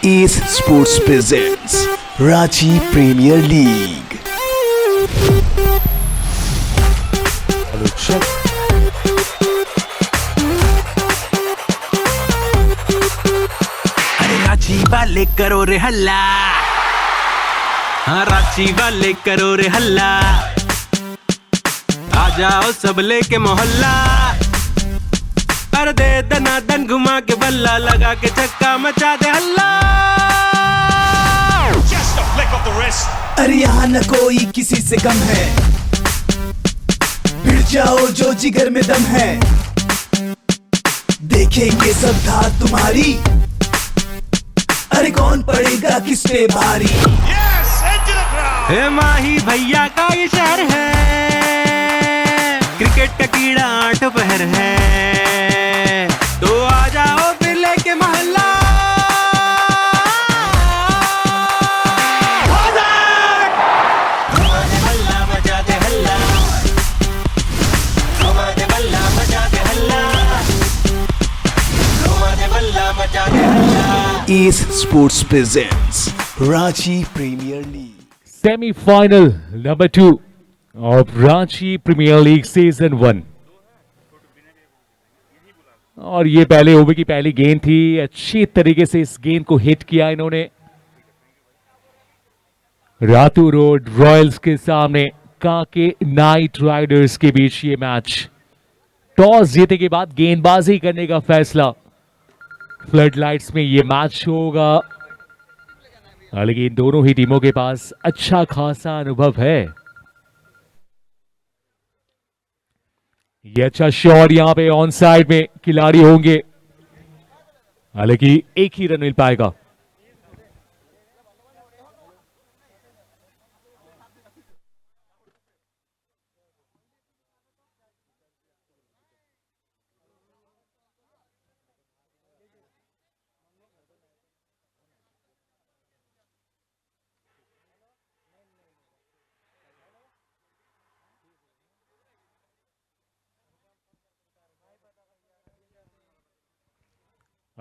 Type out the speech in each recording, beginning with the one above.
S sports presents Ranchi premier league. अरे रांची वाले करो रे हल्ला, हाँ रांची वाले करो रे हल्ला, आ जाओ सब लेके मोहल्ला। अरे दे दनादन घुमा के बल्ला, लगा के चक्का मचा दे हल्ला। अरे यहाँ न कोई किसी से कम है, भिड़ जाओ जो जिगर में दम है। देखेंगे सब धार तुम्हारी, अरे कौन पड़ेगा किस पे भारी। हे माही भैया का ये शहर है, क्रिकेट का कीड़ा आठ पहर है। तो आ जाओ फिर लेके मोहल्ला। घुमा दे बल्ला मचा दे हल्ला, घुमा दे बल्ला मचा दे हल्ला, घुमा दे बल्ला मचा दे हल्ला। S sports presents Ranchi premier league semifinal number 2 of Ranchi premier league season 1। और ये पहले ओवर की पहली गेंद थी, अच्छी तरीके से इस गेंद को हिट किया इन्होंने। रातू रोड रॉयल्स के सामने कांके नाइट राइडर्स के बीच ये मैच। टॉस जीतने के बाद गेंदबाजी करने का फैसला, फ्लड लाइट्स में ये मैच होगा। हालांकि इन दोनों ही टीमों के पास अच्छा खासा अनुभव है। ये अच्छा शॉट यहां पे ऑन साइड में खिलाड़ी होंगे, हालांकि एक ही रन मिल पाएगा।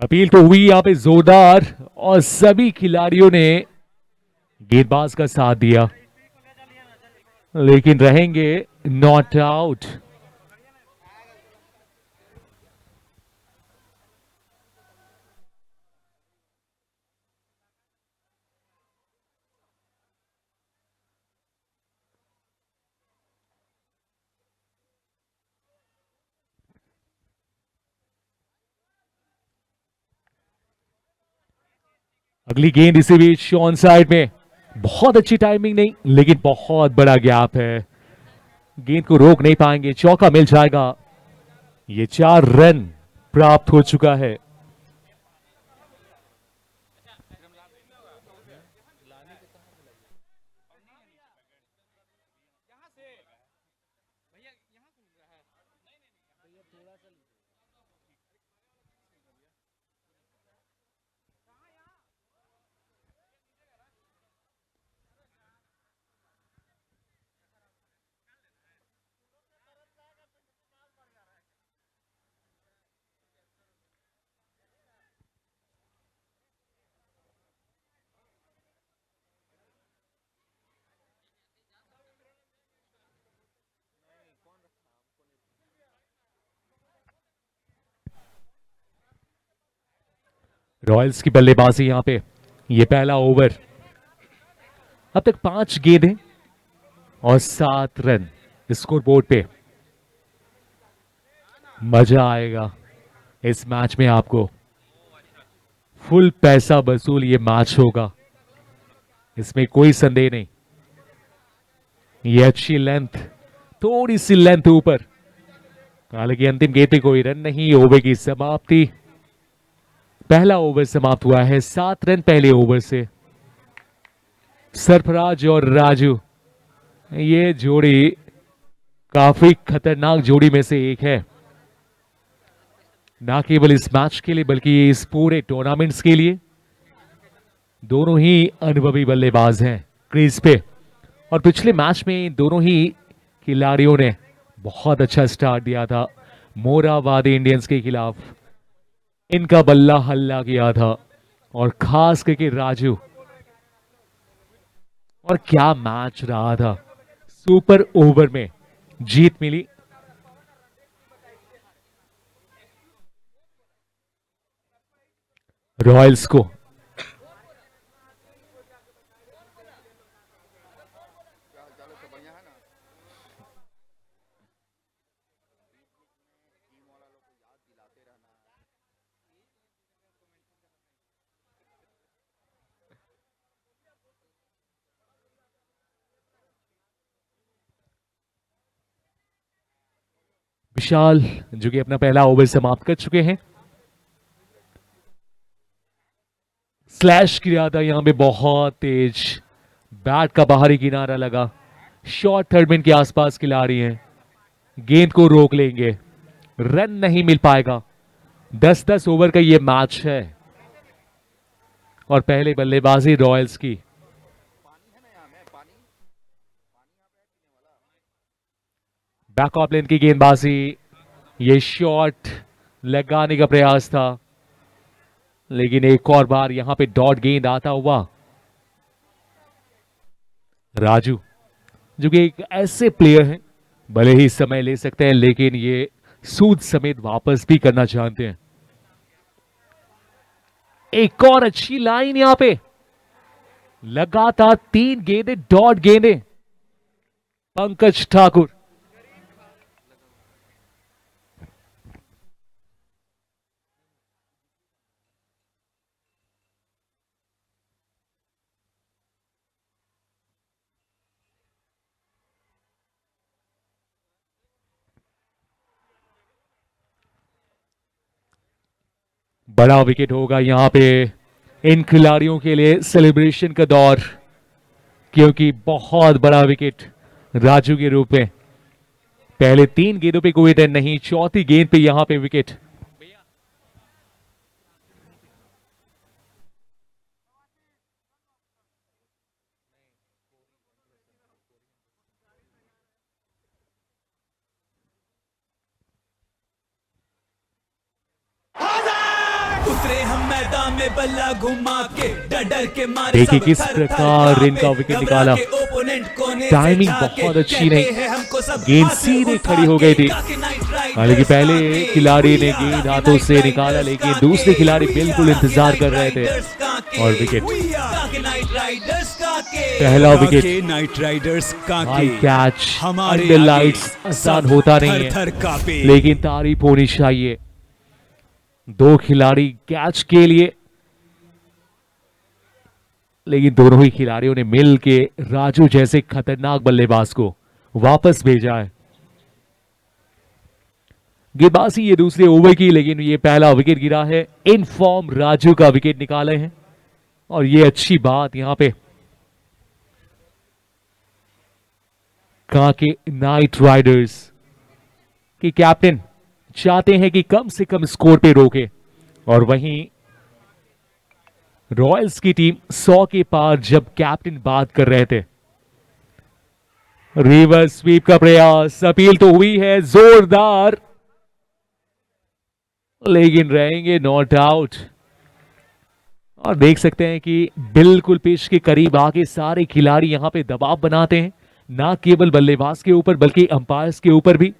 अपील तो हुई यहां पे जोरदार और सभी खिलाड़ियों ने गेंदबाज का साथ दिया, लेकिन रहेंगे नॉट आउट। अगली गेंद इसी बीच ऑन साइड में, बहुत अच्छी टाइमिंग नहीं, लेकिन बहुत बड़ा गैप है, गेंद को रोक नहीं पाएंगे, चौका मिल जाएगा। ये 4 रन प्राप्त हो चुका है। रॉयल्स की बल्लेबाजी यहां पे, ये पहला ओवर। अब तक 5 गेंदें और 7 रन स्कोर बोर्ड पे। मजा आएगा इस मैच में, आपको फुल पैसा वसूल ये मैच होगा, इसमें कोई संदेह नहीं। ये अच्छी लेंथ, थोड़ी सी लेंथ ऊपर, हालांकि अंतिम गेंद पे कोई रन नहीं। ओवर की समाप्ति, पहला ओवर समाप्त हुआ है 7 रन पहले ओवर से। सरफराज और राजू, ये जोड़ी काफी खतरनाक जोड़ी में से एक है, ना केवल इस मैच के लिए बल्कि इस पूरे टूर्नामेंट्स के लिए। दोनों ही अनुभवी बल्लेबाज हैं क्रीज पे, और पिछले मैच में दोनों ही खिलाड़ियों ने बहुत अच्छा स्टार्ट दिया था मोराबादी इंडियंस के खिलाफ। इनका बल्ला हल्ला किया था, और खास करके राजू। और क्या मैच रहा था, सुपर ओवर में जीत मिली रॉयल्स को। विशाल जो कि अपना पहला ओवर समाप्त कर चुके हैं। स्लैश किया था यहां पे बहुत तेज, बैट का बाहरी किनारा लगा। शॉर्ट थर्ड मैन के आसपास खिलाड़ी हैं, गेंद को रोक लेंगे, रन नहीं मिल पाएगा। 10-10 ओवर का ये मैच है और पहले बल्लेबाजी रॉयल्स की। बैक ऑफ लेन की गेंदबाजी, ये शॉट लगाने का प्रयास था, लेकिन एक और बार यहां पे डॉट गेंद आता हुआ। राजू जो कि एक ऐसे प्लेयर हैं, भले ही समय ले सकते हैं लेकिन ये सूद समेत वापस भी करना जानते हैं। एक और अच्छी लाइन यहां पे, लगातार 3 गेंदें डॉट गेंदें। पंकज ठाकुर बड़ा विकेट होगा यहां पे इन खिलाड़ियों के लिए, सेलिब्रेशन का दौर, क्योंकि बहुत बड़ा विकेट राजू के रूप में। पहले 3 गेंदों पे कोई रन नहीं, चौथी गेंद पे यहां पे विकेट। उतरे हम मैदान में बल्ला घुमा के, डर डर के मारे देखिए सब किस थर थर प्रकार कांपे, इनका विकेट घबरा निकाला। के ओपोनेंट कोने से टाइमिंग झाके, बहुत अच्छी कहते नहीं, हैं हमको सब गेंद हाथ में सीधे उठा खड़ी हो के, गई थी। काके नाइट राइडर्स हालांकि पहले काके, खिलाड़ी ने हुइया, गेंद काके हाथों नाइट से निकाला, राइडर्स लेकिन काके, दूसरे खिलाड़ी हुइया, बिल्कुल काके इंतजार नाइट कर रहे थे राइडर्स काके, और विकेट। हुइया, काके नाइट राइडर्स काके, पहला विकेट। काके नाइट राइडर्स हाई काके, कैच हमारे अंडर आगे लाइट्स आसान सब होता नहीं थर थर है, कांपे। लेकिन तारीफ होनी चाहिए 2 खिलाड़ी कैच के लिए। लेकिन दोनों ही खिलाड़ियों ने मिल के राजू जैसे खतरनाक बल्लेबाज को वापस भेजा है। गेंदबाजी ये दूसरे ओवर की, लेकिन ये पहला विकेट गिरा है। इन फॉर्म राजू का विकेट निकाले हैं और ये अच्छी बात यहां पे काके नाइट राइडर्स के कैप्टन चाहते हैं कि कम से कम स्कोर पे रोके, और वहीं रॉयल्स की टीम 100 के पार जब कैप्टन बात कर रहे थे। रिवर्स स्वीप का प्रयास, अपील तो हुई है जोरदार, लेकिन रहेंगे नॉट आउट। और देख सकते हैं कि बिल्कुल पिच के करीब आके सारे खिलाड़ी यहां पे दबाव बनाते हैं, ना केवल बल्लेबाज के ऊपर बल्कि अंपायर्स के ऊपर भी।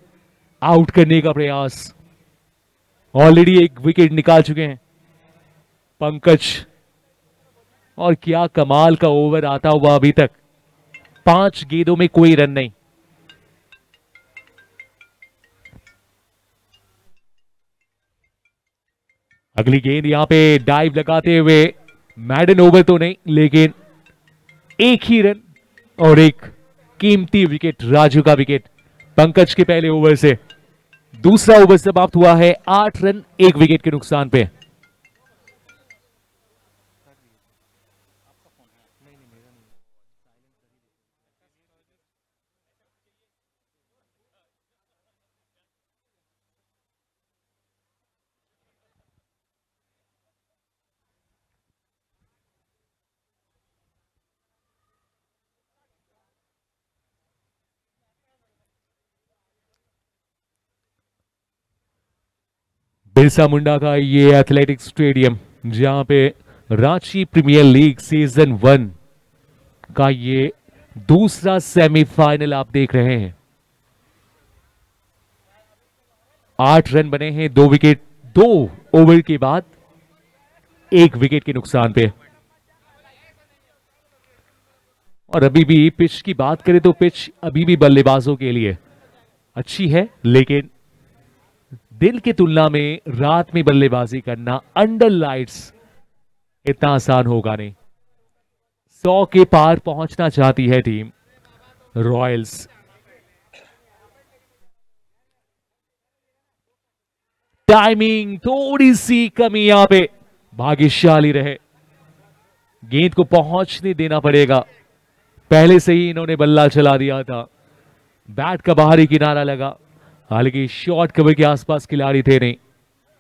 आउट करने का प्रयास, ऑलरेडी एक विकेट निकाल चुके हैं पंकज, और क्या कमाल का ओवर आता हुआ अभी तक। 5 गेंदों में कोई रन नहीं। अगली गेंद यहां पे डाइव लगाते हुए, मैडन ओवर तो नहीं लेकिन एक ही रन और एक कीमती विकेट, राजू का विकेट पंकज के पहले ओवर से। दूसरा ओवर समाप्त हुआ है 8 रन 1 विकेट के नुकसान पे। बिरसा मुंडा का ये एथलेटिक्स स्टेडियम, जहां पे रांची प्रीमियर लीग सीजन 1 का ये दूसरा सेमीफाइनल आप देख रहे हैं। 8 रन बने हैं, 2 विकेट 2 ओवर के बाद 1 विकेट के नुकसान पे। और अभी भी पिच की बात करें तो पिच अभी भी बल्लेबाजों के लिए अच्छी है, लेकिन दिन की तुलना में रात में बल्लेबाजी करना अंडर लाइट्स इतना आसान होगा नहीं। 100 के पार पहुंचना चाहती है टीम रॉयल्स। टाइमिंग थोड़ी सी कमी यहां पे, भाग्यशाली रहे, गेंद को पहुंचने देना पड़ेगा। पहले से ही इन्होंने बल्ला चला दिया था, बैट का बाहरी किनारा लगा, हालांकि शॉर्ट कवर के आसपास खिलाड़ी थे नहीं,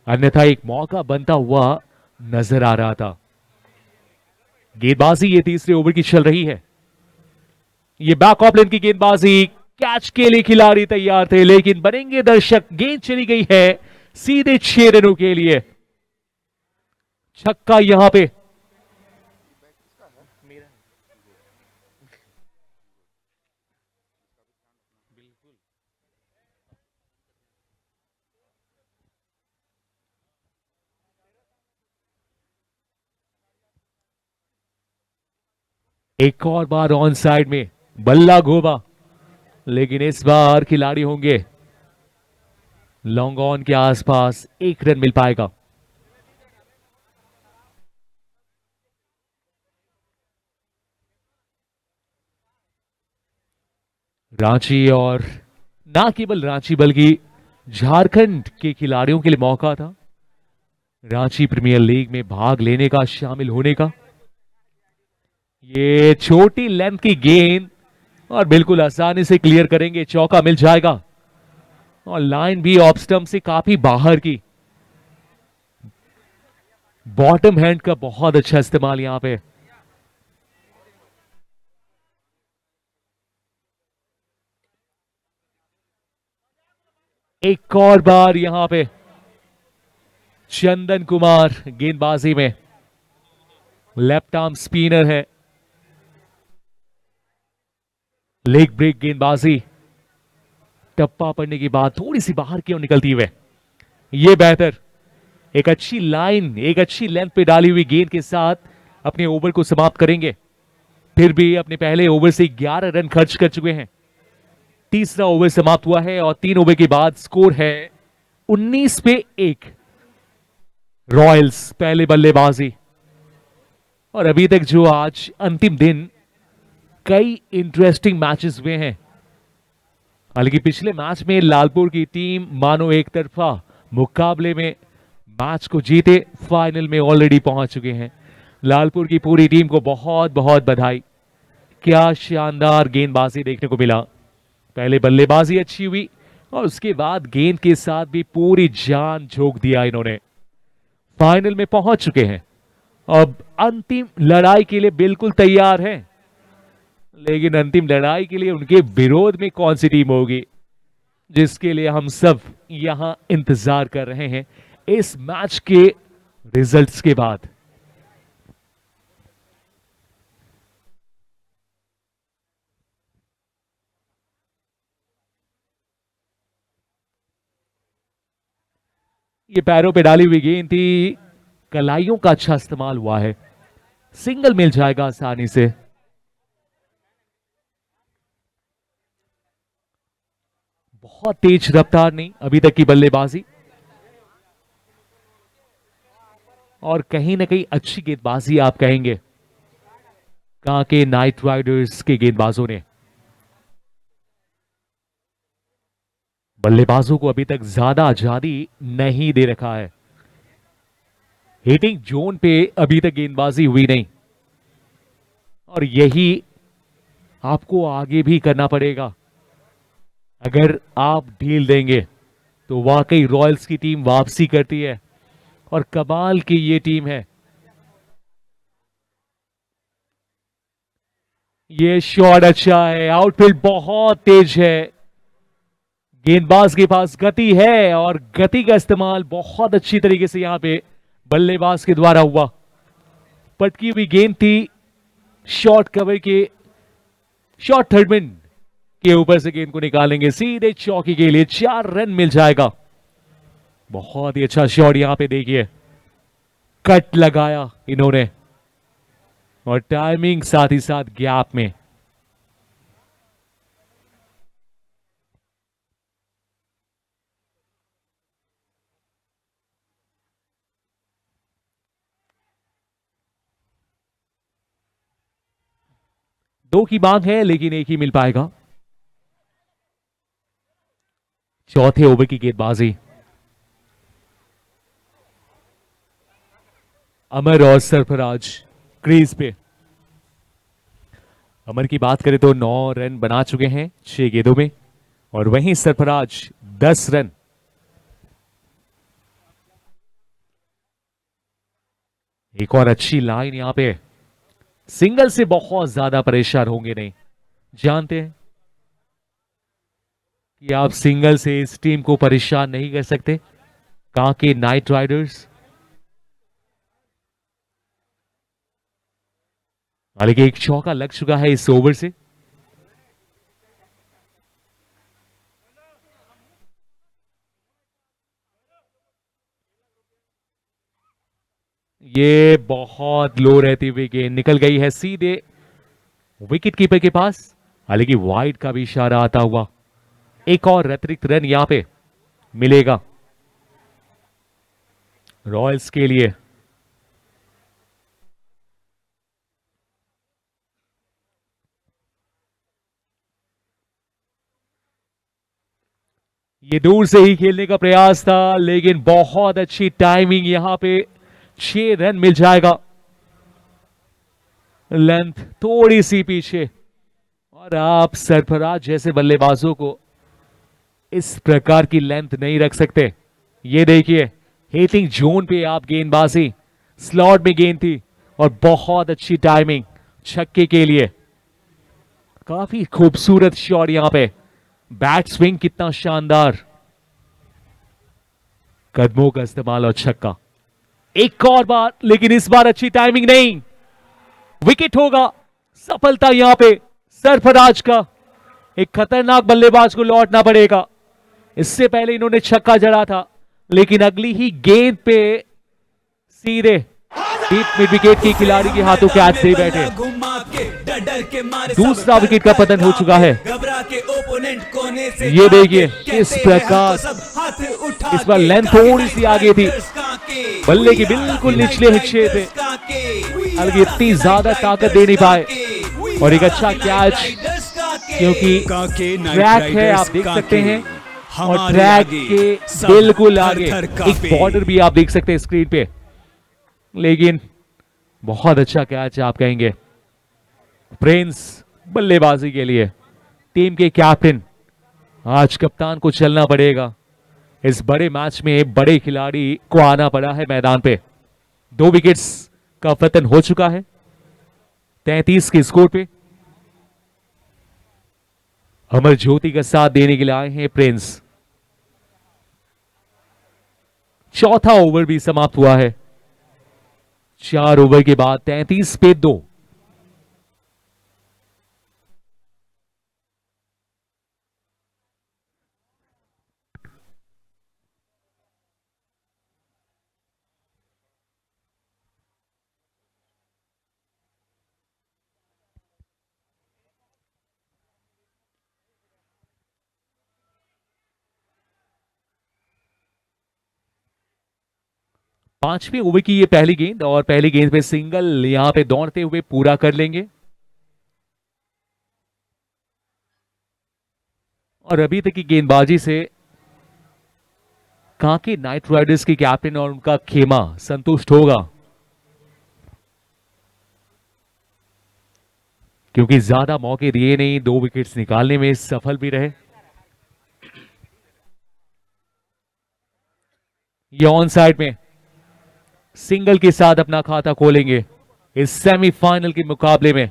अन्यथा एक मौका बनता हुआ नजर आ रहा था। गेंदबाजी ये तीसरे ओवर की चल रही है। ये बैक ऑफ लेन की गेंदबाजी, कैच के लिए खिलाड़ी तैयार थे, लेकिन बनेंगे दर्शक। गेंद चली गई है सीधे 6 रनों के लिए। छक्का यहां पे। एक और बार ऑन साइड में बल्ला घोबा, लेकिन इस बार खिलाड़ी होंगे लॉन्ग ऑन के आसपास। 1 रन मिल पाएगा। रांची, और ना केवल रांची बल्कि झारखंड के खिलाड़ियों के लिए मौका था रांची प्रीमियर लीग में भाग लेने का, शामिल होने का। ये छोटी लेंथ की गेंद और बिल्कुल आसानी से क्लियर करेंगे, चौका मिल जाएगा। और लाइन भी ऑफ स्टंप से काफी बाहर की। बॉटम हैंड का बहुत अच्छा इस्तेमाल यहां पे। एक और बार यहां पे चंदन कुमार गेंदबाजी में, लेफ्ट आर्म स्पिनर है। लेग ब्रेक गेंदबाजी, टप्पा पड़ने की बात थोड़ी सी बाहर की ओर निकलती हुए, यह बेहतर। एक अच्छी लाइन, एक अच्छी लेंथ पे डाली हुई गेंद के साथ अपने ओवर को समाप्त करेंगे। फिर भी अपने पहले ओवर से 11 रन खर्च कर चुके हैं। तीसरा ओवर समाप्त हुआ है और 3 ओवर के बाद स्कोर है 19 पे 1। रॉयल्स पहले बल्लेबाजी। और अभी तक जो आज अंतिम दिन कई इंटरेस्टिंग मैचेस हुए हैं। हालांकि पिछले मैच में लालपुर की टीम मानो एक तरफा मुकाबले में मैच को जीते फाइनल में ऑलरेडी पहुंच चुके हैं। लालपुर की पूरी टीम को बहुत बहुत बधाई। क्या शानदार गेंदबाजी देखने को मिला। पहले बल्लेबाजी अच्छी हुई और उसके बाद गेंद के साथ भी पूरी जान झोंक दिया इन्होंने। फाइनल में पहुंच चुके हैं, अब अंतिम लड़ाई के लिए बिल्कुल तैयार हैं। लेकिन अंतिम लड़ाई के लिए उनके विरोध में कौन सी टीम होगी, जिसके लिए हम सब यहां इंतजार कर रहे हैं इस मैच के रिजल्ट्स के बाद। ये पैरों पे डाली हुई गेंद थी, कलाइयों का अच्छा इस्तेमाल हुआ है, सिंगल मिल जाएगा आसानी से। बहुत तेज रफ्तार नहीं अभी तक की बल्लेबाजी, और कहीं ना कहीं अच्छी गेंदबाजी आप कहेंगे कहां के नाइट राइडर्स के गेंदबाजों ने। बल्लेबाजों को अभी तक ज्यादा आजादी नहीं दे रखा है। हिटिंग जोन पे अभी तक गेंदबाजी हुई नहीं, और यही आपको आगे भी करना पड़ेगा। अगर आप ढील देंगे तो वाकई रॉयल्स की टीम वापसी करती है, और कमाल की ये टीम है। ये शॉट अच्छा है, आउटफील्ड बहुत तेज है, गेंदबाज के पास गति है और गति का इस्तेमाल बहुत अच्छी तरीके से यहां पे बल्लेबाज के द्वारा हुआ। पटकी हुई गेंद थी, शॉर्ट कवर के शॉर्ट थर्डमैन के ऊपर से गेंद को निकालेंगे सीधे चौकी के लिए, 4 रन मिल जाएगा। बहुत ही अच्छा शॉट यहां पे देखिए, कट लगाया इन्होंने और टाइमिंग साथ ही साथ गैप में। दो की मांग है लेकिन एक ही मिल पाएगा। चौथे ओवर की गेंदबाजी, अमर और सरफराज क्रीज पे। अमर की बात करें तो 9 रन बना चुके हैं 6 गेंदों में, और वहीं सरफराज 10 रन। एक और अच्छी लाइन यहां पे, सिंगल से बहुत ज्यादा परेशान होंगे नहीं, जानते हैं कि आप सिंगल से इस टीम को परेशान नहीं कर सकते। कांके नाइट राइडर्स, हालांकि एक चौका लग चुका है इस ओवर से। ये बहुत लो रहती हुई गेंद निकल गई है सीधे विकेट कीपर के पास, हालांकि वाइड का भी इशारा आता हुआ। एक और अतिरिक्त रन यहां पे मिलेगा रॉयल्स के लिए। ये दूर से ही खेलने का प्रयास था लेकिन बहुत अच्छी टाइमिंग, यहां पे 6 रन मिल जाएगा। लेंथ थोड़ी सी पीछे, और आप सरफराज जैसे बल्लेबाजों को इस प्रकार की लेंथ नहीं रख सकते। ये देखिए हिटिंग जोन पे आप गेंदबाजी, स्लॉट में गेंद थी और बहुत अच्छी टाइमिंग छक्के के लिए। काफी खूबसूरत शॉट यहां पे, बैट स्विंग कितना शानदार, कदमों का इस्तेमाल और छक्का। एक और बार, लेकिन इस बार अच्छी टाइमिंग नहीं, विकेट होगा। सफलता यहां पे सरफराज का, एक खतरनाक बल्लेबाज को लौटना पड़ेगा। इससे पहले इन्होंने छक्का जड़ा था लेकिन अगली ही गेंद पे सीधे डीप मिड विकेट के खिलाड़ी के हाथों कैच दे बैठे। दूसरा विकेट का पतन हो चुका है। ये देखिए किस प्रकार इस बार लेंथ थोड़ी सी आगे थी, बल्ले की बिल्कुल निचले हिस्से पे, हालांकि इतनी ज्यादा ताकत दे नहीं पाए। और एक अच्छा कैच, क्योंकि ट्रैक है आप देख सकते हैं, और ट्रैक के बिल्कुल आगे एक बॉर्डर भी आप देख सकते हैं स्क्रीन पे। लेकिन बहुत अच्छा कैच आप कहेंगे प्रिंस बल्लेबाजी के लिए। टीम के कैप्टन, आज कप्तान को चलना पड़ेगा। इस बड़े मैच में बड़े खिलाड़ी को आना पड़ा है मैदान पे। 2 विकेट्स का पतन हो चुका है 33 के स्कोर पे। अमर ज्योति का साथ देने के लिए आए हैं प्रिंस। चौथा ओवर भी समाप्त हुआ है। 4 ओवर के बाद 33 पे 2। पांचवें ओवर की ये पहली गेंद, और पहली गेंद पे सिंगल यहां पे दौड़ते हुए पूरा कर लेंगे। और अभी तक की गेंदबाजी से कांके नाइट राइडर्स के कैप्टन और उनका खेमा संतुष्ट होगा, क्योंकि ज्यादा मौके दिए नहीं, 2 विकेट्स निकालने में सफल भी रहे। ये ऑन साइड में सिंगल के साथ अपना खाता खोलेंगे इस सेमीफाइनल के मुकाबले में।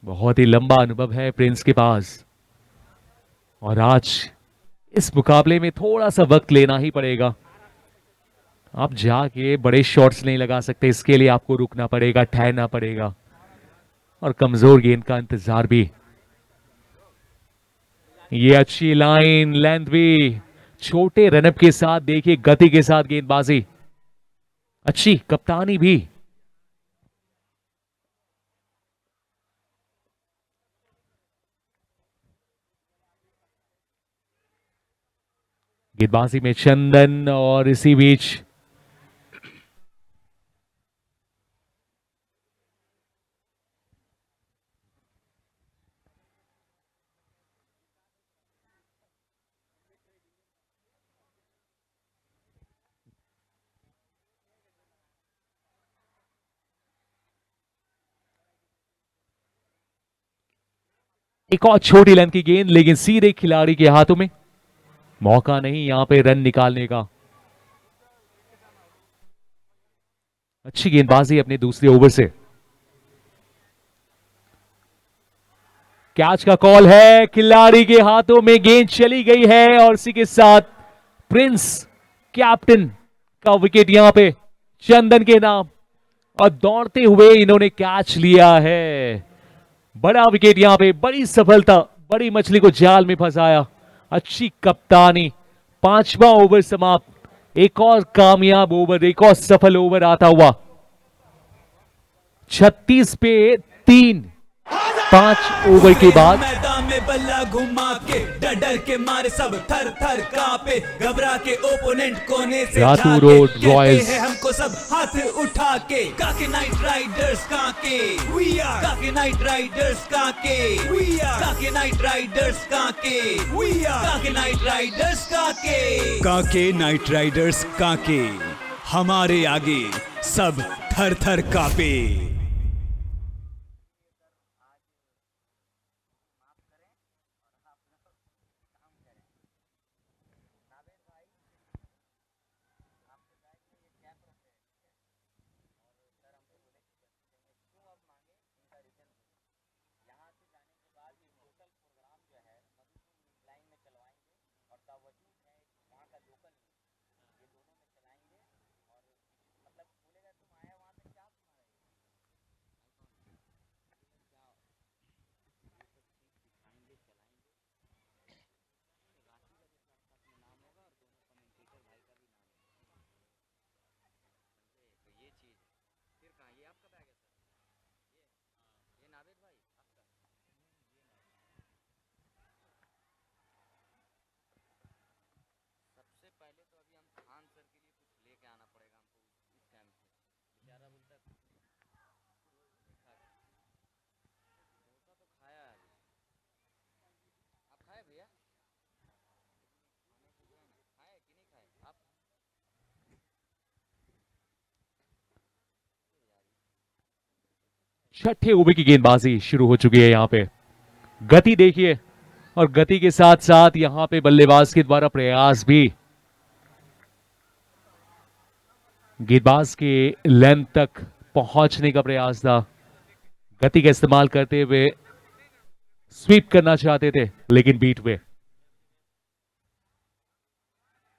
बहुत ही लंबा अनुभव है प्रिंस के पास, और आज इस मुकाबले में थोड़ा सा वक्त लेना ही पड़ेगा। आप जाके बड़े शॉट्स नहीं लगा सकते, इसके लिए आपको रुकना पड़ेगा, ठहरना पड़ेगा और कमजोर गेंद का इंतजार भी। ये अच्छी लाइन लेंथ भी, छोटे रनअप के साथ देखिए गति के साथ गेंदबाजी, अच्छी कप्तानी भी। गेंदबाजी में चंदन और इसी बीच एक और छोटी लेंथ की गेंद, लेकिन सीधे खिलाड़ी के हाथों में, मौका नहीं यहां पे रन निकालने का। अच्छी गेंदबाजी अपने दूसरे ओवर से। कैच का कॉल है, खिलाड़ी के हाथों में गेंद चली गई है और इसी के साथ प्रिंस कैप्टन का विकेट यहां पे चंदन के नाम, और दौड़ते हुए इन्होंने कैच लिया है। बड़ा विकेट यहां पे, बड़ी सफलता, बड़ी मछली को जाल में फंसाया। अच्छी कप्तानी। 5वां ओवर समाप्त, एक और कामयाब ओवर, एक और सफल ओवर आता हुआ। 36 पे 3, 5 ओवर के बाद मैदान में बल्ला घुमा के डर डर के मारे सब थर थर कांपे, घबरा के ओपोनेंट कोने से रातू झाके, रोड कहते रॉयल्स। हैं हमको सब हाथ उठा के, काके नाइट राइडर्स काके, we are काके नाइट राइडर्स काके, we are काके नाइट राइडर्स काके, we are काके नाइट राइडर्स काके, काके नाइट राइडर्स काके, हमारे आगे सब थर थर कांपे। छठे ओवर की गेंदबाजी शुरू हो चुकी है यहां पे। गति देखिए, और गति के साथ साथ यहां पे बल्लेबाज के द्वारा प्रयास भी। गेंदबाज के लेंथ तक पहुंचने का प्रयास था, गति का इस्तेमाल करते हुए स्वीप करना चाहते थे, लेकिन बीट हुए।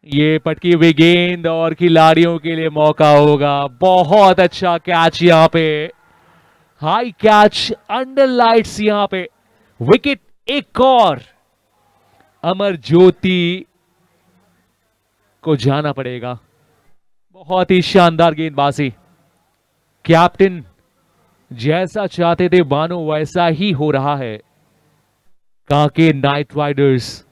ये पटकी हुई गेंद और खिलाड़ियों के लिए मौका होगा। बहुत अच्छा कैच यहां पे, हाई कैच अंडर लाइट्स यहां पे। विकेट एक और, अमर ज्योति को जाना पड़ेगा। बहुत ही शानदार गेंदबाजी, कैप्टन जैसा चाहते थे मानो वैसा ही हो रहा है। कांके नाइट राइडर्स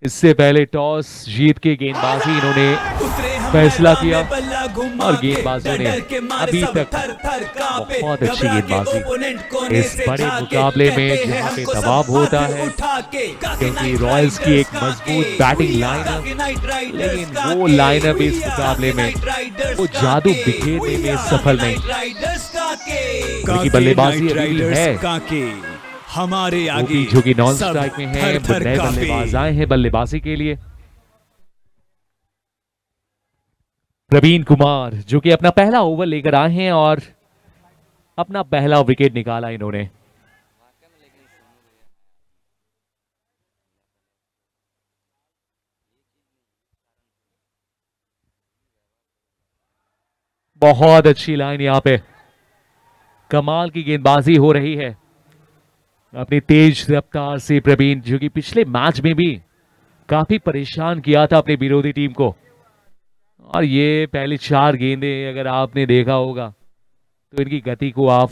इससे पहले टॉस जीत के गेंदबाजी इन्होंने फैसला किया, और गेंदबाजों ने अभी तक बहुत अच्छी गेंदबाजी इस बड़े मुकाबले में, जहां पे दबाव होता है क्योंकि रॉयल्स की एक मजबूत बैटिंग लाइनअप, लेकिन वो लाइनअप इस मुकाबले में वो जादू बिखेरने में सफल नहीं। उनकी बल्लेबाजी अभी भी है, हमारे आगे जो कि नॉन स्ट्राइक में है। नए बल्लेबाज आए हैं बल्लेबाजी के लिए। प्रवीण कुमार जो कि अपना पहला ओवर लेकर आए हैं और अपना पहला विकेट निकाला इन्होंने। बहुत अच्छी लाइन यहां पे, कमाल की गेंदबाजी हो रही है अपनी तेज रफ्तार से प्रवीण, जो कि पिछले मैच में भी काफी परेशान किया था अपनी विरोधी टीम को। और ये पहली 4 गेंदें अगर आपने देखा होगा तो इनकी गति को आप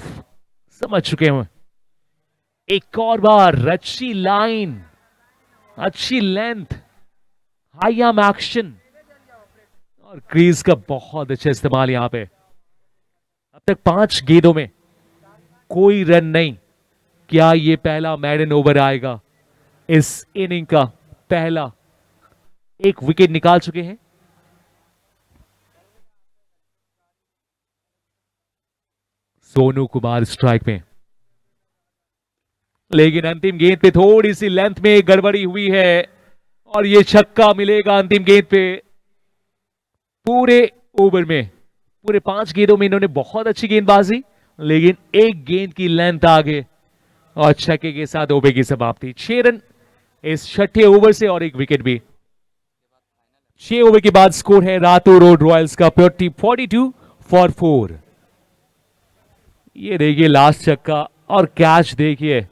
समझ चुके हो। एक और बार अच्छी लाइन, अच्छी लेंथ, हाई आर्म एक्शन और क्रीज का बहुत अच्छा इस्तेमाल यहां पे। अब तक 5 गेंदों में कोई रन नहीं। क्या ये पहला मैडन ओवर आएगा? इस इनिंग का पहला, एक विकेट निकाल चुके हैं। सोनू कुमार स्ट्राइक में, लेकिन अंतिम गेंद पे थोड़ी सी लेंथ में गड़बड़ी हुई है और ये छक्का मिलेगा अंतिम गेंद पे। पूरे ओवर में, पूरे 5 गेंदों में इन्होंने बहुत अच्छी गेंदबाजी, लेकिन एक गेंद की लेंथ आगे और छक्के के साथ ओवर की समाप्ति। 6 रन इस छठे ओवर से और एक विकेट भी। 6 ओवर के बाद स्कोर है रातू रोड रॉयल्स का 42 फॉर 4। ये देखिए लास्ट छक्का और कैच देखिए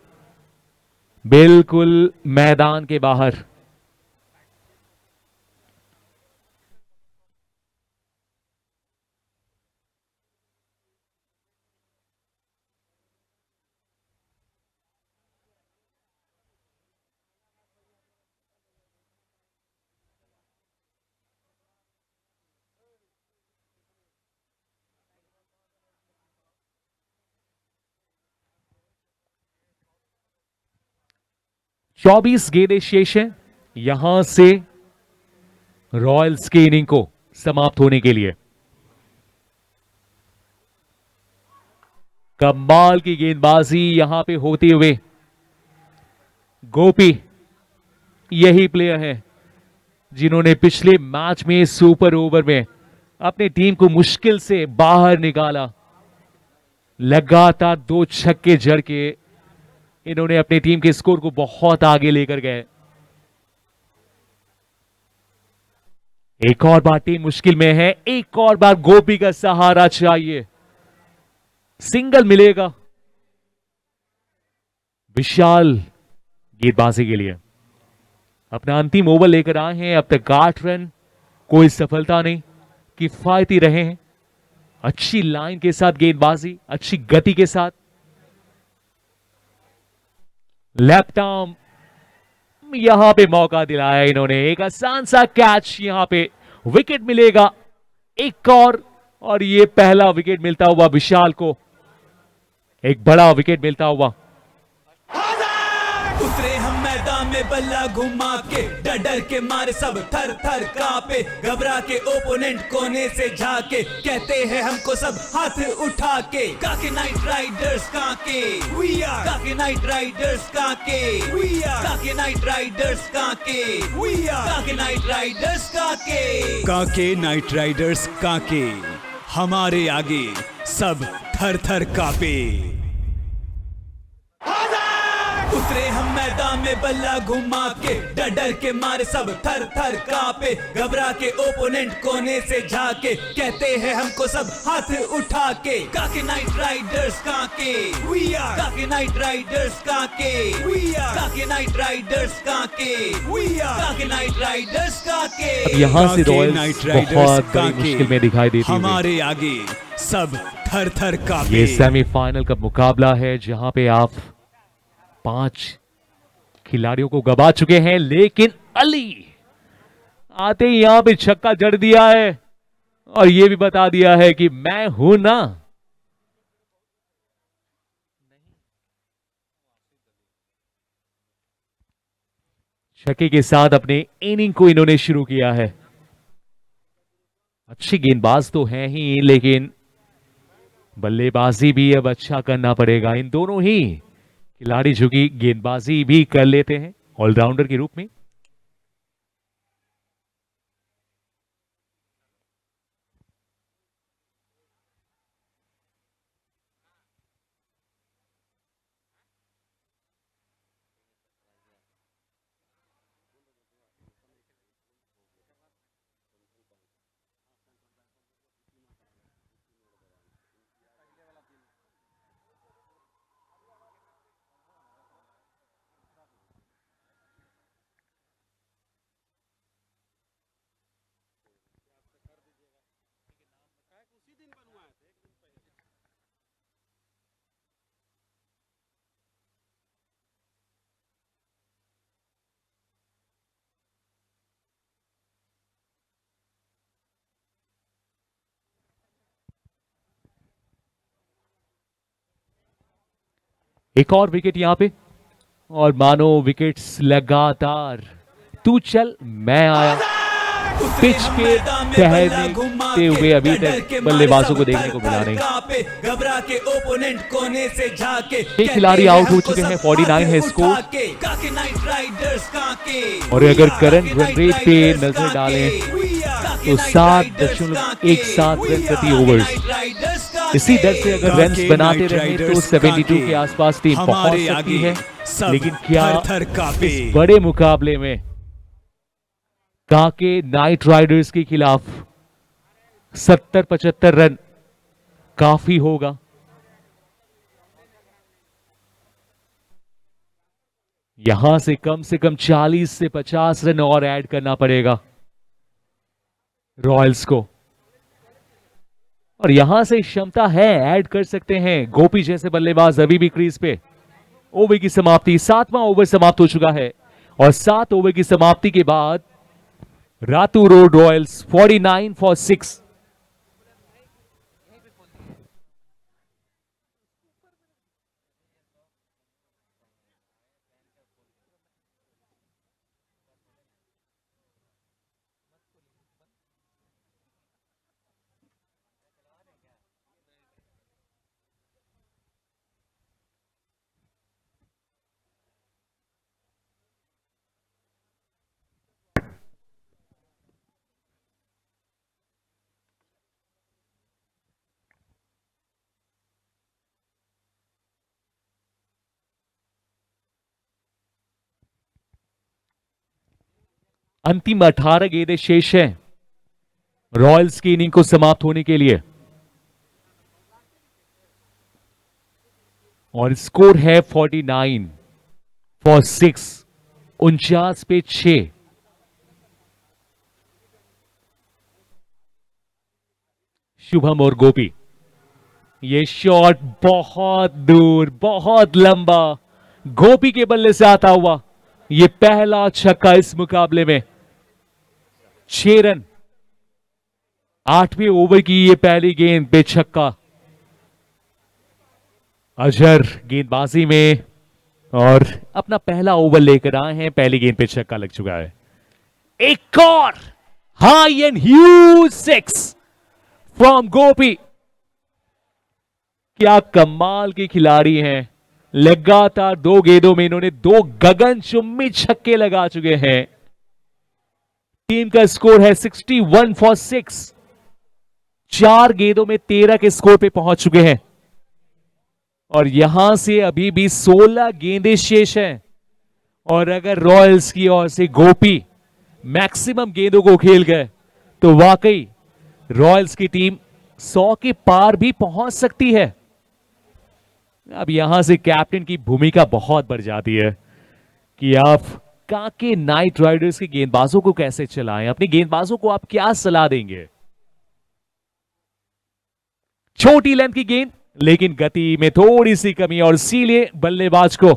बिल्कुल मैदान के बाहर। चौबीस गेंदें शेष हैं यहां से रॉयल्स की इनिंग को समाप्त होने के लिए। कमाल की गेंदबाजी यहां पे होते हुए गोपी यही प्लेयर हैं जिन्होंने पिछले मैच में सुपर ओवर में अपनी टीम को मुश्किल से बाहर निकाला। लगातार 2 छक्के जड़ के इन्होंने अपनी टीम के स्कोर को बहुत आगे लेकर गए। एक और बार टीम मुश्किल में है, एक और बार गोपी का सहारा चाहिए। सिंगल मिलेगा विशाल गेंदबाजी के लिए। अपना अंतिम ओवर लेकर आए हैं, अब तक 8 रन, कोई सफलता नहीं, किफायती रहे हैं। अच्छी लाइन के साथ गेंदबाजी, अच्छी गति के साथ। लेफ्ट आर्म यहां पे मौका दिलाया इन्होंने, एक आसान सा कैच, यहां पे विकेट मिलेगा एक और ये पहला विकेट मिलता हुआ विशाल को, एक बड़ा विकेट मिलता हुआ। उतरे हम मैदान में बल्ला घुमा के, डर डर के मारे सब थर थर कांपे, घबरा के ओपोनेंट कोने से झाके, कहते हैं हमको सब हाथ उठा के, काके नाइट राइडर्स काके वी आर, काके नाइट राइडर्स काके वी आर, काके नाइट राइडर्स काके वी आर, काके नाइट राइडर्स काके नाइट राइडर्स काके, हमारे आगे सब थर थर कांपे। उतरे हम मैदान में बल्ला घुमा के, डर डर के मारे सब थर थर कांपे, घबरा के ओपोनेंट कोने से झाके, कहते हैं हमको सब हाथ उठा के, काके नाइट राइडर्स काके वी आर, काके नाइट राइडर्स काके वी आर, काके नाइट राइडर्स काके वी आर, काके नाइट राइडर्स काके। यहां से रॉयल्स बहुत बड़ी मुश्किल में दिखाई देती है। हमारे आगे सब थर थर कांपे। ये सेमीफाइनल का मुकाबला है जहां पे आप 5 खिलाड़ियों को गवा चुके हैं, लेकिन अली आते ही यहां पे छक्का जड़ दिया है और यह भी बता दिया है कि मैं हूं ना। छक्के के साथ अपने इनिंग को इन्होंने शुरू किया है। अच्छी गेंदबाज तो है ही, लेकिन बल्लेबाजी भी अब अच्छा करना पड़ेगा। इन दोनों ही खिलाड़ी जो कि गेंदबाजी भी कर लेते हैं ऑलराउंडर के रूप में। एक और विकेट यहां पे, और मानो विकेट्स लगातार, तू चल मैं आया। पिच पे टहलते हुए अभी तक बल्लेबाजों को देखने को मिला नहीं। घबरा के ओपोनेंट कोने से जाके 6 खिलाड़ी आउट हो चुके हैं, 49 है स्कोर। और अगर करंट रन रेट पे नजर डालें तो 7.17 रन प्रति ओवर। इसी दर से अगर रन बनाते रहे तो 72 के आसपास टीम पहुंच सकती है। लेकिन क्या इस बड़े मुकाबले में काके नाइट राइडर्स के खिलाफ 70-75 रन काफी होगा? यहां से कम 40 से 50 रन और ऐड करना पड़ेगा रॉयल्स को। और यहां से क्षमता है, ऐड कर सकते हैं गोपी जैसे बल्लेबाज अभी भी क्रीज पे। ओवर की समाप्ति, 7वां ओवर समाप्त हो चुका है और 7 ओवर की समाप्ति के बाद रातू रोड रॉयल्स 49 फॉर 6। अंतिम 18 गेंदें शेष हैं रॉयल्स की इनिंग को समाप्त होने के लिए और स्कोर है 49 फॉर 6, 49 पे 6। शुभम और गोपी, ये शॉट बहुत दूर, बहुत लंबा, गोपी के बल्ले से आता हुआ ये पहला छक्का इस मुकाबले में। 6 रन, 8वें ओवर की ये पहली गेंद पे छक्का। अजहर गेंदबाजी में और अपना पहला ओवर लेकर आए हैं, पहली गेंद पे छक्का लग चुका है। एक और हाई एंड ह्यूज 6 फ्रॉम गोपी। क्या कमाल के खिलाड़ी हैं, लगातार 2 गेंदों में इन्होंने 2 गगनचुंबी छक्के लगा चुके हैं। टीम का स्कोर है 61 फॉर 6, 4 गेंदों में 13 के स्कोर पे पहुंच चुके हैं और यहां से अभी भी 16 गेंदें शेष हैं। और अगर रॉयल्स की ओर से गोपी मैक्सिमम गेंदों को खेल गए तो वाकई रॉयल्स की टीम 100 के पार भी पहुंच सकती है। अब यहां से कैप्टन की भूमिका बहुत बढ़ जाती है कि आप काके नाइट राइडर्स के गेंदबाजों को कैसे चलाएं, अपने गेंदबाजों को आप क्या सलाह देंगे। छोटी लेंथ की गेंद लेकिन गति में थोड़ी सी कमी और इसीलिए बल्लेबाज को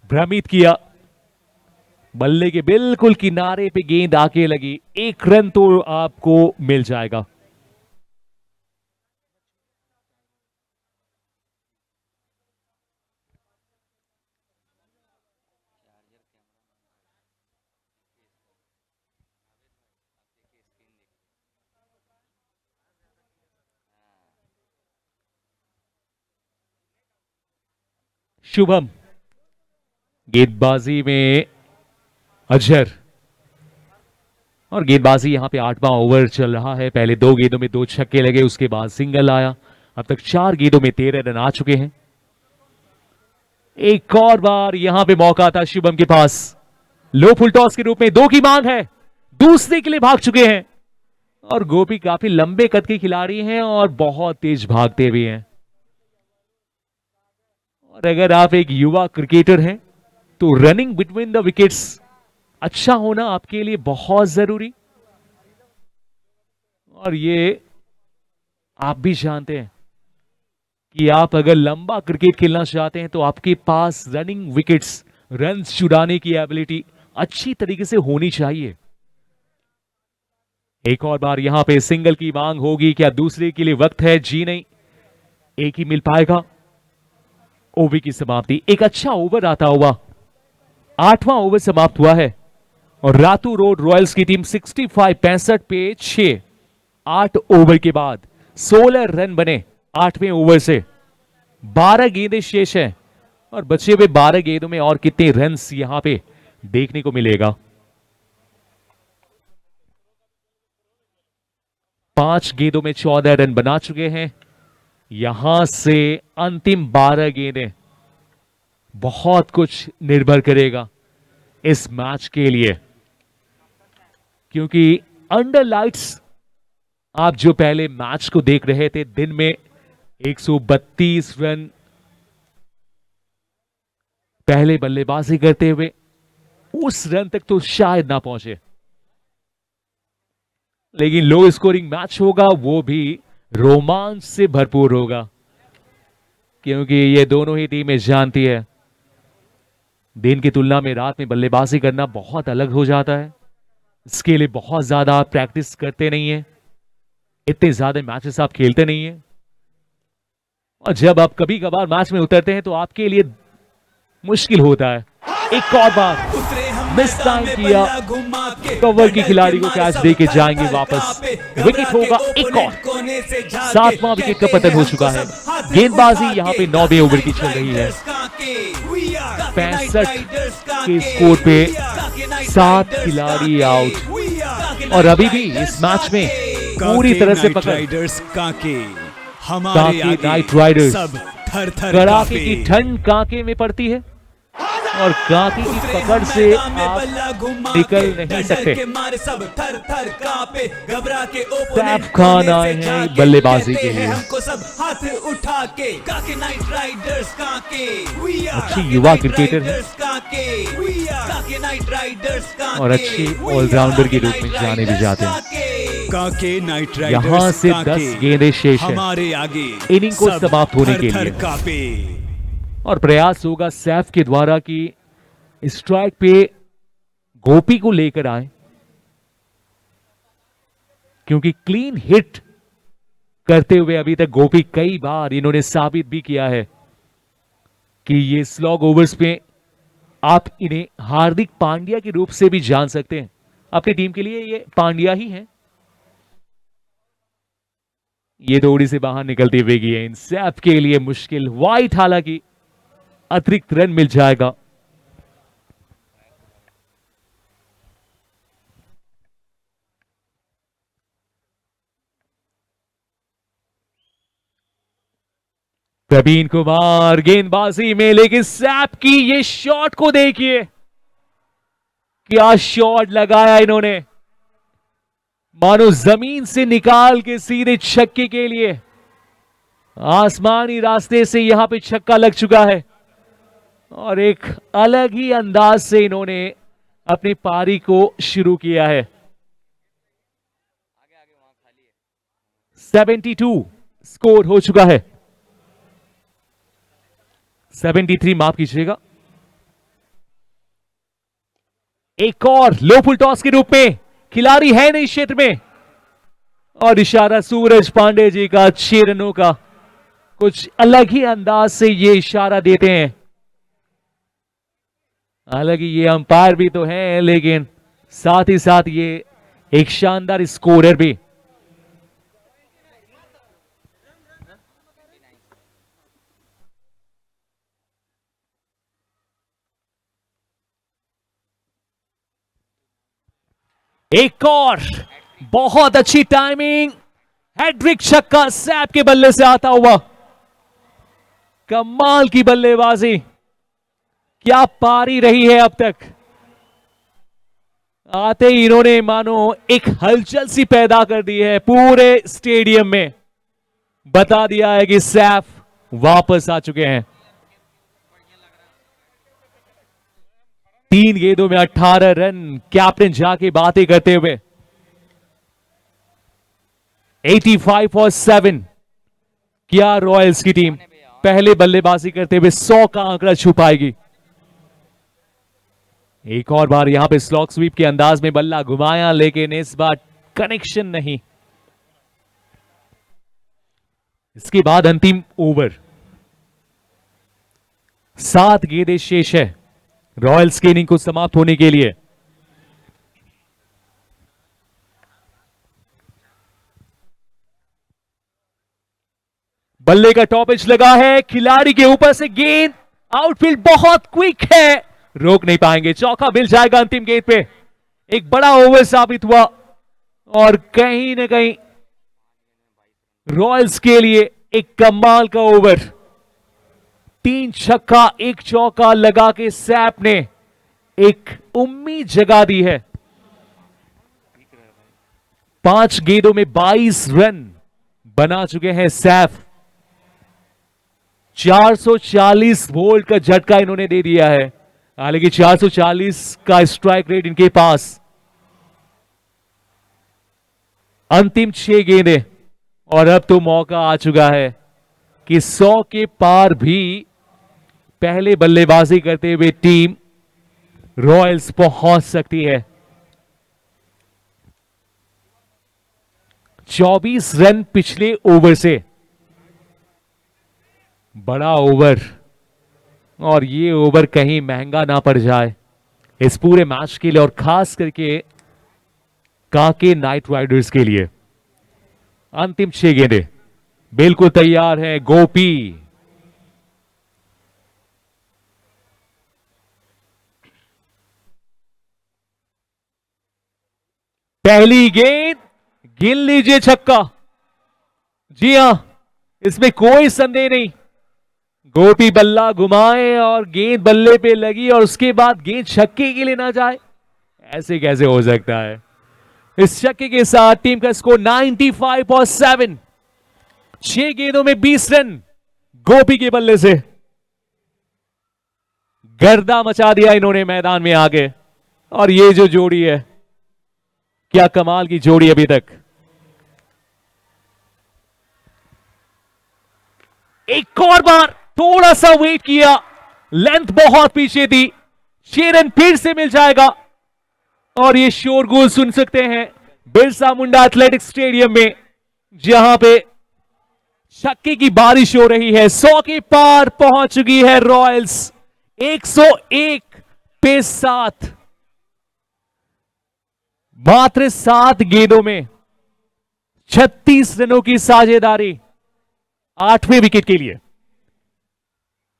भ्रमित किया। बल्ले के बिल्कुल किनारे पे गेंद आके लगी, 1 रन तो आपको मिल जाएगा। शुभम गेंदबाजी में अजहर, और गेंदबाजी यहां पे 8वां ओवर चल रहा है। पहले 2 गेंदों में 2 छक्के लगे, उसके बाद सिंगल आया। अब तक 4 गेंदों में 13 रन आ चुके हैं। एक और बार यहां पे मौका था शुभम के पास, लो फुल टॉस के रूप में 2 की मांग है, दूसरे के लिए भाग चुके हैं। और गोपी काफी लंबे कद के खिलाड़ी हैं और बहुत तेज भागते भी हैं। और अगर आप एक युवा क्रिकेटर हैं तो रनिंग बिटवीन द विकेट्स अच्छा होना आपके लिए बहुत जरूरी। और ये आप भी जानते हैं कि आप अगर लंबा क्रिकेट खेलना चाहते हैं तो आपके पास रनिंग विकेट्स, रन छुड़ाने की एबिलिटी अच्छी तरीके से होनी चाहिए। एक और बार यहां पे सिंगल की मांग होगी, क्या दूसरे के लिए वक्त है? जी नहीं, एक ही मिल पाएगा। ओवर की समाप्ति। एक अच्छा ओवर आता हुआ 8वां ओवर समाप्त हुआ है और रातू रोड रॉयल्स की टीम 65 पे 6 8 ओवर के बाद 16 रन बने 8वें ओवर से। 12 गेंदें शेष हैं और बचे हुए 12 गेंदों में और कितने रन्स यहां पे देखने को मिलेगा। 5 गेंदों में 14 रन बना चुके हैं। यहां से अंतिम 12 गेंदें, बहुत कुछ निर्भर करेगा इस मैच के लिए, क्योंकि अंडर लाइट्स आप जो पहले मैच को देख रहे थे, दिन में 132 रन पहले बल्लेबाजी करते हुए, उस रन तक तो शायद ना पहुंचे, लेकिन लो स्कोरिंग मैच होगा, वो भी रोमांच से भरपूर होगा, क्योंकि ये दोनों ही टीमें जानती है दिन की तुलना में रात में बल्लेबाजी करना बहुत अलग हो जाता है। इसके लिए बहुत ज्यादा आप प्रैक्टिस करते नहीं है, इतने ज्यादा मैचेस आप खेलते नहीं है, और जब आप कभी कभार मैच में उतरते हैं तो आपके लिए मुश्किल होता है। एक और बार मिस टाइम किया, कवर की खिलाड़ी को कैच दे के जाएंगे वापस। विकेट होगा एक और, 7वां विकेट का पतन हो चुका है। गेंदबाजी यहां पे 9वें ओवर की चल रही है। 65 के स्कोर पे 7 खिलाड़ी आउट, और अभी भी इस मैच में पूरी तरह से पकड़ काके काके नाइट राइडर्स, कड़ाके की ठंड काके में पड़ती है और काके की पकड़ से आप निकल नहीं सकते। सैफ खान आए हैं बल्लेबाजी के लिए। अच्छी युवा क्रिकेटर है और अच्छे ऑलराउंडर के रूप में जाने भी जाते हैं। काके नाइट राइडर्स यहां से 10 गेंदें शेष हैं हमारे आगे, इनिंग को समाप्त होने के लिए, और प्रयास होगा सैफ के द्वारा कि स्ट्राइक पे गोपी को लेकर आए, क्योंकि क्लीन हिट करते हुए अभी तक गोपी कई बार इन्होंने साबित भी किया है कि ये स्लॉग ओवर्स पे आप इन्हें हार्दिक पांड्या के रूप से भी जान सकते हैं। अपनी टीम के लिए ये पांड्या ही हैं। ये थोड़ी से बाहर निकलती हुई गेंद सैफ के लिए मुश्किल, वाइट, हालांकि अतिरिक्त रन मिल जाएगा। प्रवीण कुमार गेंदबाजी में, लेकिन सैफ की ये शॉट को देखिए, क्या शॉट लगाया इन्होंने, मानो जमीन से निकाल के सीधे छक्के के लिए आसमानी रास्ते से यहां पे छक्का लग चुका है, और एक अलग ही अंदाज से इन्होंने अपनी पारी को शुरू किया है। 72 स्कोर हो चुका है, 73 माफ कीजिएगा। एक और लो फुल टॉस के रूप में, खिलाड़ी है नहीं क्षेत्र में, और इशारा सूरज पांडे जी का 6 रनों का, कुछ अलग ही अंदाज से ये इशारा देते हैं। हालांकि ये अंपायर भी तो हैं, लेकिन साथ ही साथ ये एक शानदार स्कोरर भी। एक और बहुत अच्छी टाइमिंग, हैट्रिक छक्का सैफ के बल्ले से आता हुआ, कमाल की बल्लेबाजी, क्या पारी रही है अब तक। आते ही इन्होंने मानो एक हलचल सी पैदा कर दी है पूरे स्टेडियम में, बता दिया है कि सैफ वापस आ चुके हैं। 3 गेंदों में 18 रन, कैप्टन जाके बातें करते हुए 85 फॉर 7 क्या रॉयल्स की टीम पहले बल्लेबाजी करते हुए 100 का आंकड़ा छुपाएगी। एक और बार यहां पे स्लॉग स्वीप के अंदाज में बल्ला घुमाया, लेकिन इस बार कनेक्शन नहीं। इसके बाद अंतिम ओवर, 7 गेंदें शेष है रॉयल्स की इनिंग को समाप्त होने के लिए। बल्ले का टॉप एज लगा है, खिलाड़ी के ऊपर से गेंद, आउटफील्ड बहुत क्विक है, रोक नहीं पाएंगे, चौका मिल जाएगा अंतिम गेंद पे। एक बड़ा ओवर साबित हुआ और कहीं ना कहीं रॉयल्स के लिए एक कमाल का ओवर। 3 छक्का 1 चौका लगा के सैफ ने एक उम्मीद जगा दी है। 5 गेंदों में 22 रन बना चुके हैं सैफ। 440 वोल्ट का झटका इन्होंने दे दिया है, हालांकि 440 का स्ट्राइक रेट इनके पास। अंतिम 6 गेंदें और अब तो मौका आ चुका है कि 100 के पार भी पहले बल्लेबाजी करते हुए टीम रॉयल्स पहुंच सकती है। 24 रन पिछले ओवर से, बड़ा ओवर, और ये ओवर कहीं महंगा ना पड़ जाए इस पूरे मैच के लिए और खास करके कांके नाइट राइडर्स के लिए। अंतिम 6 गेंदें बिल्कुल तैयार है गोपी। पहली गेंद गिन लीजिए छक्का। जी हां, इसमें कोई संदेह नहीं। गोपी बल्ला घुमाए और गेंद बल्ले पे लगी और उसके बाद गेंद छक्के के लिए ना जाए, ऐसे कैसे हो सकता है। इस छक्के के साथ टीम का स्कोर 95.7। 6 गेंदों में 20 रन गोपी के बल्ले से। गर्दा मचा दिया इन्होंने मैदान में आगे। और ये जो जोड़ी है, क्या कमाल की जोड़ी अभी तक। एक और बार थोड़ा सा वेट किया, लेंथ बहुत पीछे थी, 6 रन फिर से मिल जाएगा। और ये शोरगुल सुन सकते हैं बिरसा मुंडा एथलेटिक्स स्टेडियम में, जहां पे छक्के की बारिश हो रही है। 100 के पार पहुंच चुकी है रॉयल्स, 101 पे 7। मात्र 7 गेंदों में 36 रनों की साझेदारी 8वें विकेट के लिए।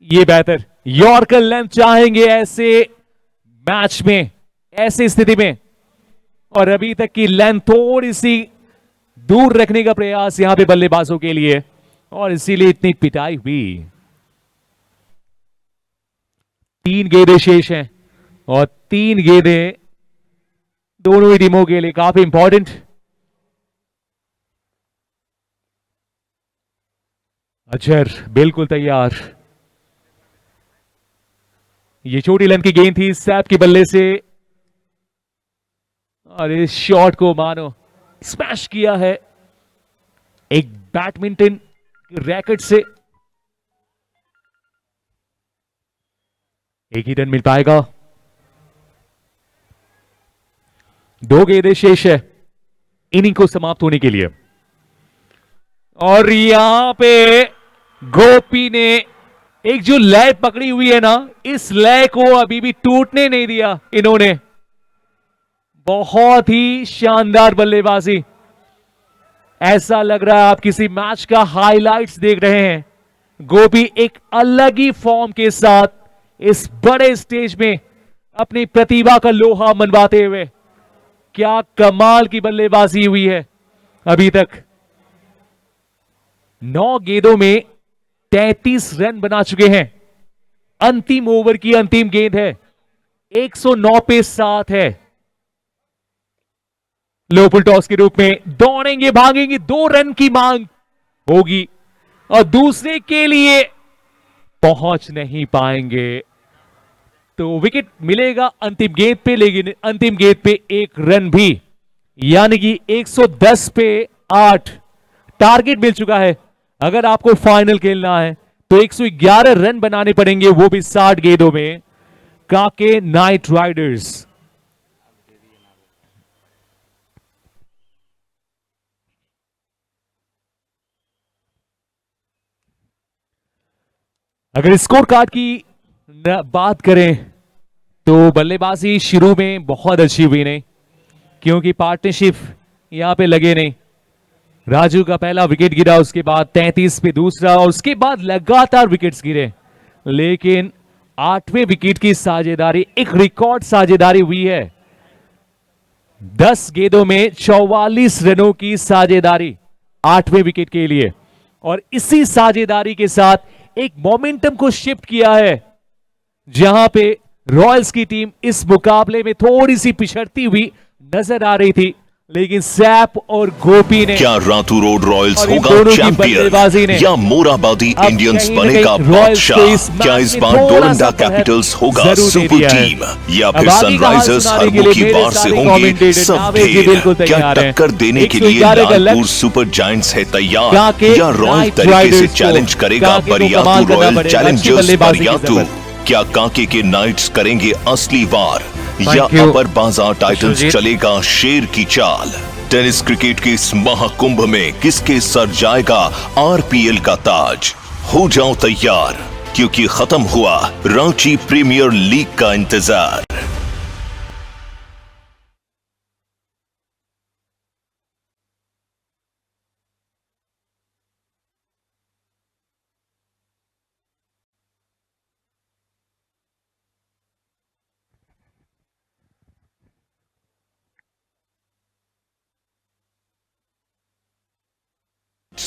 ये बेहतर यॉर्कर लेंथ चाहेंगे ऐसे मैच में, ऐसी स्थिति में, और अभी तक की लेंथ थोड़ी सी दूर रखने का प्रयास यहां पे बल्लेबाजों के लिए, और इसीलिए इतनी पिटाई हुई। 3 गेंदें शेष हैं और 3 गेंदें दोनों ही टीमों के लिए काफी इंपॉर्टेंट। अजहर बिल्कुल तैयार। ये छोटी लेंथ की गेंद थी सैफ के बल्ले से, और इस शॉट को मानो स्मैश किया है एक बैडमिंटन रैकेट से। एक ही रन मिल पाएगा। 2 गेंदें शेष है इनिंग को समाप्त होने के लिए, और यहां पे गोपी ने एक जो लय पकड़ी हुई है ना, इस लय को अभी भी टूटने नहीं दिया इन्होंने। बहुत ही शानदार बल्लेबाजी। ऐसा लग रहा है आप किसी मैच का हाइलाइट्स देख रहे हैं। गोपी एक अलग ही फॉर्म के साथ इस बड़े स्टेज में अपनी प्रतिभा का लोहा मनवाते हुए, क्या कमाल की बल्लेबाजी हुई है अभी तक। 9 गेंदों में 33 रन बना चुके हैं। अंतिम ओवर की अंतिम गेंद है, 109 पे 7 है। लो फुल टॉस के रूप में दौड़ेंगे, भागेंगे, 2 रन की मांग होगी और दूसरे के लिए पहुंच नहीं पाएंगे तो विकेट मिलेगा अंतिम गेंद पे, लेकिन अंतिम गेंद पे 1 रन भी, यानी कि 110 पे 8 टारगेट मिल चुका है। अगर आपको फाइनल खेलना है तो 111 रन बनाने पड़ेंगे, वो भी 60 गेंदों में। कांके नाइट राइडर्स अगर स्कोर कार्ड की बात करें तो बल्लेबाजी शुरू में बहुत अच्छी हुई नहीं, क्योंकि पार्टनरशिप यहां पे लगे नहीं। राजू का पहला विकेट गिरा, उसके बाद 33 पे दूसरा, और उसके बाद लगातार विकेट्स गिरे, लेकिन 8वें विकेट की साझेदारी, एक रिकॉर्ड साझेदारी हुई है। 10 गेंदों में 44 रनों की साझेदारी 8वें विकेट के लिए, और इसी साझेदारी के साथ एक मोमेंटम को शिफ्ट किया है, जहां पे रॉयल्स की टीम इस मुकाबले में थोड़ी सी पिछड़ती हुई नजर आ रही थी, लेकिन सैप और गोपी ने, क्या रातू रोड रॉयल्स और इन होगा दोनों की चैंपियन बल्लेबाजी ने या मोराबादी अब इंडियंस कहीं न बनेगा कहीं रॉयल्स को बादशाह? इस क्या मैच इस में बार थोड़ा डोरंडा सा पहर कैपिटल्स होगा जरूर दे सुपर दिया है। टीम, या अब फिर आगे का हाल सनराइजर्स सुनाने के हरबू लिए की मेरे वार से सारे होंगे commentator सब नावेद जी ढेर? बिल्कुल क्या तैयार हैं। टक्कर देने के लिए 111 का लालपुर लक्ष्य सुपर जायंट्स है तैयार, कांके या रॉयल नाइट तरीके से राइडर्स को चैलेंज करेगा कांके को बरियातू कमाल करना रॉयल पड़ेगा, अच्छी चैलेंजर्स बल्लेबाजी की बरियातू? जरूरत। क्या कांके के नाइट्स करेंगे असली वार, या Thank you, अपर बाजार टाइटंस सुजीत। चलेगा शेर की चाल? टेनिस क्रिकेट के इस महाकुंभ में किसके सर जाएगा आरपीएल का ताज? हो जाओ तैयार, क्योंकि खत्म हुआ रांची प्रीमियर लीग का इंतजार।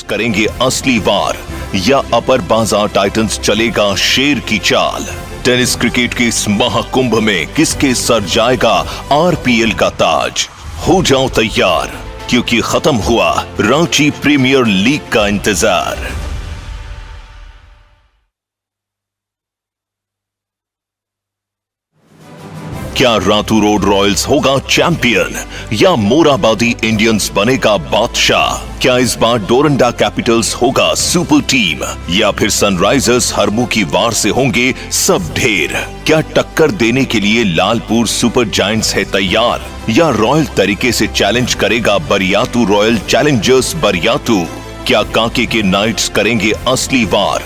करेंगे असली वार, या अपर बाजार टाइटंस चलेगा शेर की चाल? टेनिस क्रिकेट के इस महाकुंभ में किसके सर जाएगा आरपीएल का ताज? हो जाओ तैयार, क्योंकि खत्म हुआ रांची प्रीमियर लीग का इंतजार। क्या रातू रोड रॉयल्स होगा चैंपियन, या मोराबादी इंडियंस बनेगा बादशाह? क्या इस बार डोरंडा कैपिटल्स होगा सुपर टीम, या फिर सनराइजर्स हरमू की वार से होंगे सब ढेर? क्या टक्कर देने के लिए लालपुर सुपर जायंट्स है तैयार, या रॉयल तरीके से चैलेंज करेगा बरियातू रॉयल चैलेंजर्स बरियातू? क्या कांके के नाइट्स करेंगे असली वार,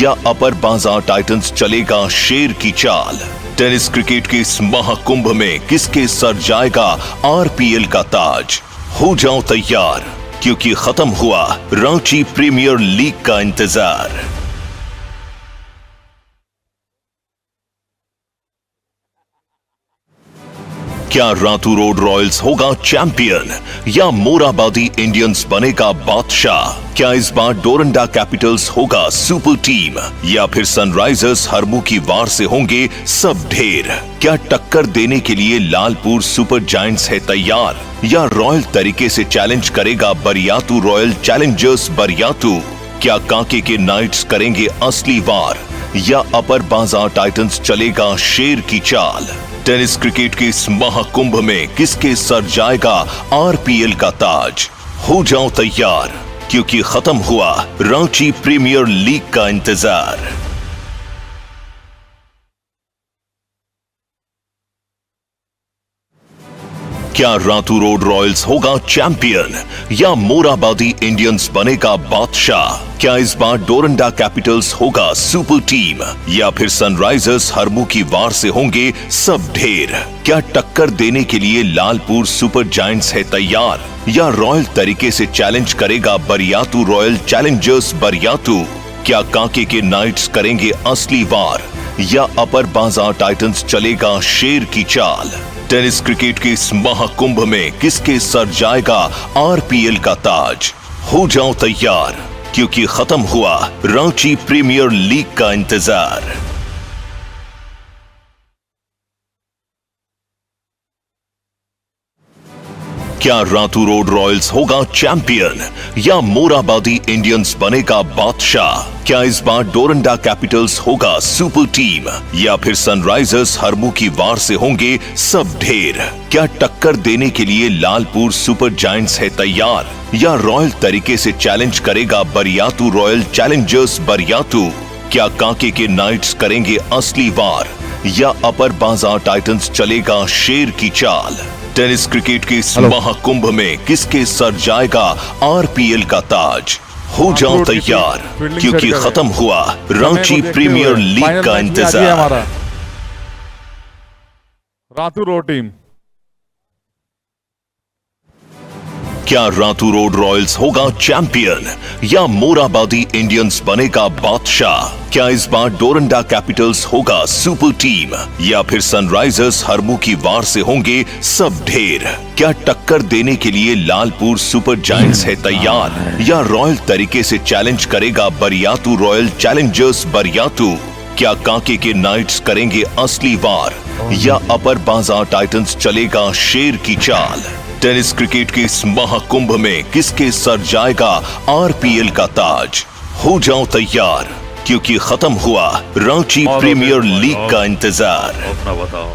या अपर बाजार टाइटंस चलेगा शेर की चाल? टेनिस क्रिकेट के इस महाकुंभ में किसके सर जाएगा आरपीएल का ताज? हो जाओ तैयार, क्योंकि खत्म हुआ रांची प्रीमियर लीग का इंतजार। क्या रातू रोड रॉयल्स होगा चैंपियन, या मोराबादी इंडियंस बनेगा बादशाह? क्या इस बार डोरंडा कैपिटल्स होगा सुपर टीम, या फिर सनराइजर्स हरमू की वार से होंगे सब ढेर? क्या टक्कर देने के लिए लालपुर सुपर जायंट्स है तैयार, या रॉयल तरीके से चैलेंज करेगा बरियातू रॉयल चैलेंजर्स बरियातू? क्या कांके के नाइट्स करेंगे असली वार, या अपर बाजार टाइटंस चलेगा शेर की चाल? टेनिस क्रिकेट के इस महाकुंभ में किसके सर जाएगा आरपीएल का ताज? हो जाओ तैयार, क्योंकि खत्म हुआ रांची प्रीमियर लीग का इंतजार। क्या रातू रोड रॉयल्स होगा चैंपियन, या मोराबादी इंडियंस बनेगा बादशाह? क्या इस बार डोरंडा कैपिटल्स होगा सुपर टीम, या फिर सनराइजर्स हरमू की वार से होंगे सब ढेर? क्या टक्कर देने के लिए लालपुर सुपर जायंट्स है तैयार, या रॉयल तरीके से चैलेंज करेगा बरियातू रॉयल चैलेंजर्स बरियातू? क्या कांके के नाइट्स करेंगे असली वार, या अपर बाजार टाइटंस चलेगा शेर की चाल? टेनिस क्रिकेट के इस महाकुंभ में किसके सर जाएगा आरपीएल का ताज? हो जाओ तैयार, क्योंकि खत्म हुआ रांची प्रीमियर लीग का इंतजार। क्या रातू रोड रॉयल्स होगा चैंपियन, या मोराबादी इंडियंस बनेगा बादशाह? क्या इस बार डोरंडा कैपिटल्स होगा सुपर टीम, या फिर सनराइजर्स हरमू की वार से होंगे सब ढेर? क्या टक्कर देने के लिए लालपुर सुपर जायंट्स है तैयार, या रॉयल तरीके से चैलेंज करेगा बरियातू रॉयल चैलेंजर्स बरियातू? क्या कांके के नाइट्स करेंगे असली वार, या अपर बाजार टाइटंस चलेगा शेर की चाल? टेनिस क्रिकेट के इस महाकुंभ में किसके सर जाएगा आरपीएल का ताज? हो जाओ तैयार क्योंकि खत्म हुआ रांची प्रीमियर लीग का इंतजार। Ratu road team. क्या रातू रोड रॉयल्स होगा चैंपियन या मोराबादी इंडियंस बनेगा बादशाह? क्या इस बार डोरंडा कैपिटल्स होगा सुपर टीम या फिर सनराइजर्स हरमू की वार से होंगे सब ढेर? क्या टक्कर देने के लिए लालपुर सुपर जायंट्स है तैयार या रॉयल तरीके से चैलेंज करेगा बरियातू रॉयल चैलेंजर्स बरियातू? क्या कांके के नाइट्स करेंगे असली वार या अपर बाजार टाइटंस चलेगा शेर की चाल? टेनिस क्रिकेट के इस महाकुंभ में किसके सर जाएगा आरपीएल का ताज? हो जाओ तैयार क्योंकि खत्म हुआ रांची प्रीमियर लीग का इंतजार। अपना बताओ।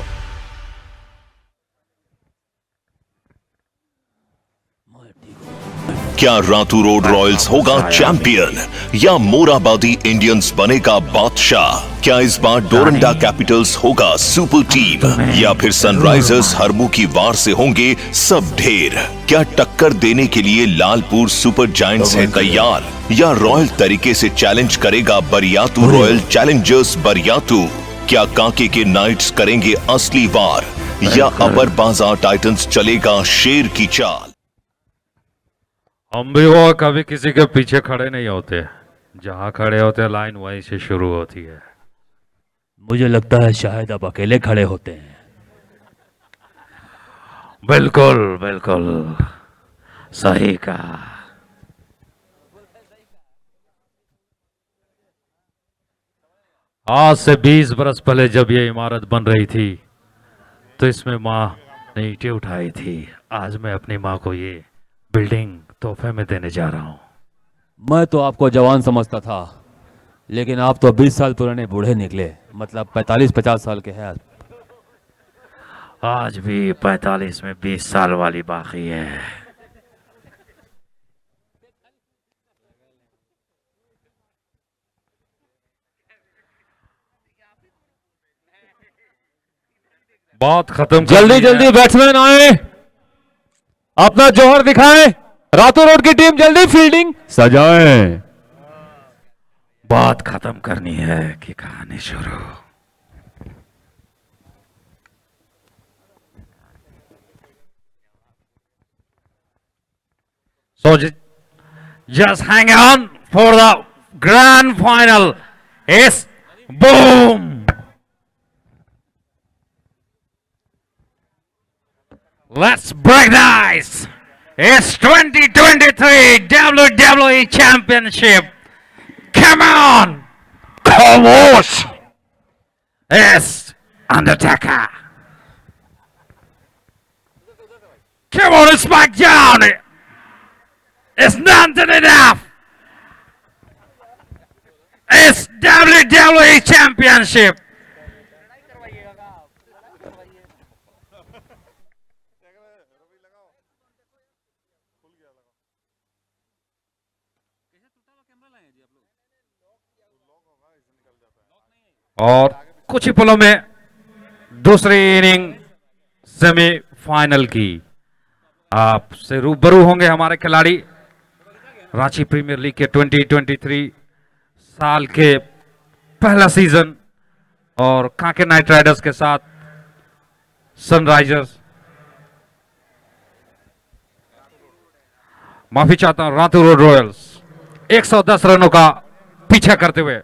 क्या रातू रोड रॉयल्स होगा चैंपियन या मोराबादी इंडियंस बनेगा बादशाह? क्या इस बार डोरंडा कैपिटल्स होगा सुपर टीम या फिर सनराइजर्स हरमू की वार से होंगे सब ढेर? क्या टक्कर देने के लिए लालपुर सुपर जायंट्स है तैयार या रॉयल तरीके से चैलेंज करेगा बरियातू रॉयल चैलेंजर्स बरियातू? क्या कांके के नाइट्स करेंगे असली वार या अपर बाजार टाइटंस चलेगा शेर की चाल? हम भी वो कभी किसी के पीछे खड़े नहीं होते, जहां खड़े होते लाइन वहीं से शुरू होती है। मुझे लगता है शायद आप अकेले खड़े होते हैं। बिल्कुल बिल्कुल सही कहा। आज से 20 बरस पहले जब ये इमारत बन रही थी तो इसमें माँ ने ईंटें उठाई थी। आज मैं अपनी माँ को ये बिल्डिंग तोहफे में देने जा रहा हूँ। मैं तो आपको जवान समझता था, लेकिन आप तो 20 साल पुराने बूढ़े निकले। मतलब 45-50 साल के हैं। आज भी 45 में 20 साल वाली बाकी है। बात खत्म। जल्दी जल्दी बैट्समैन आए, अपना जौहर दिखाएं। रातू रोड की टीम जल्दी फील्डिंग सजाएं। बात खत्म करनी है कि कहानी शुरू। So just hang on for the grand final. It's boom. Let's break the ice. It's 2023 WWE Championship. Come on. Come on. It's Undertaker. Come on, it's SmackDown. It's not enough. It's WWE Championship. और कुछ ही पलों में दूसरी inning semifinal की आपसे रूबरू होंगे हमारे खिलाड़ी। रांची प्रीमियर लीग के 2023 साल के पहला सीजन और कांके नाइट राइडर्स के साथ सनराइजर्स, माफी चाहता हूं, रातू रोड रॉयल्स 110 रनों का पीछा करते हुए।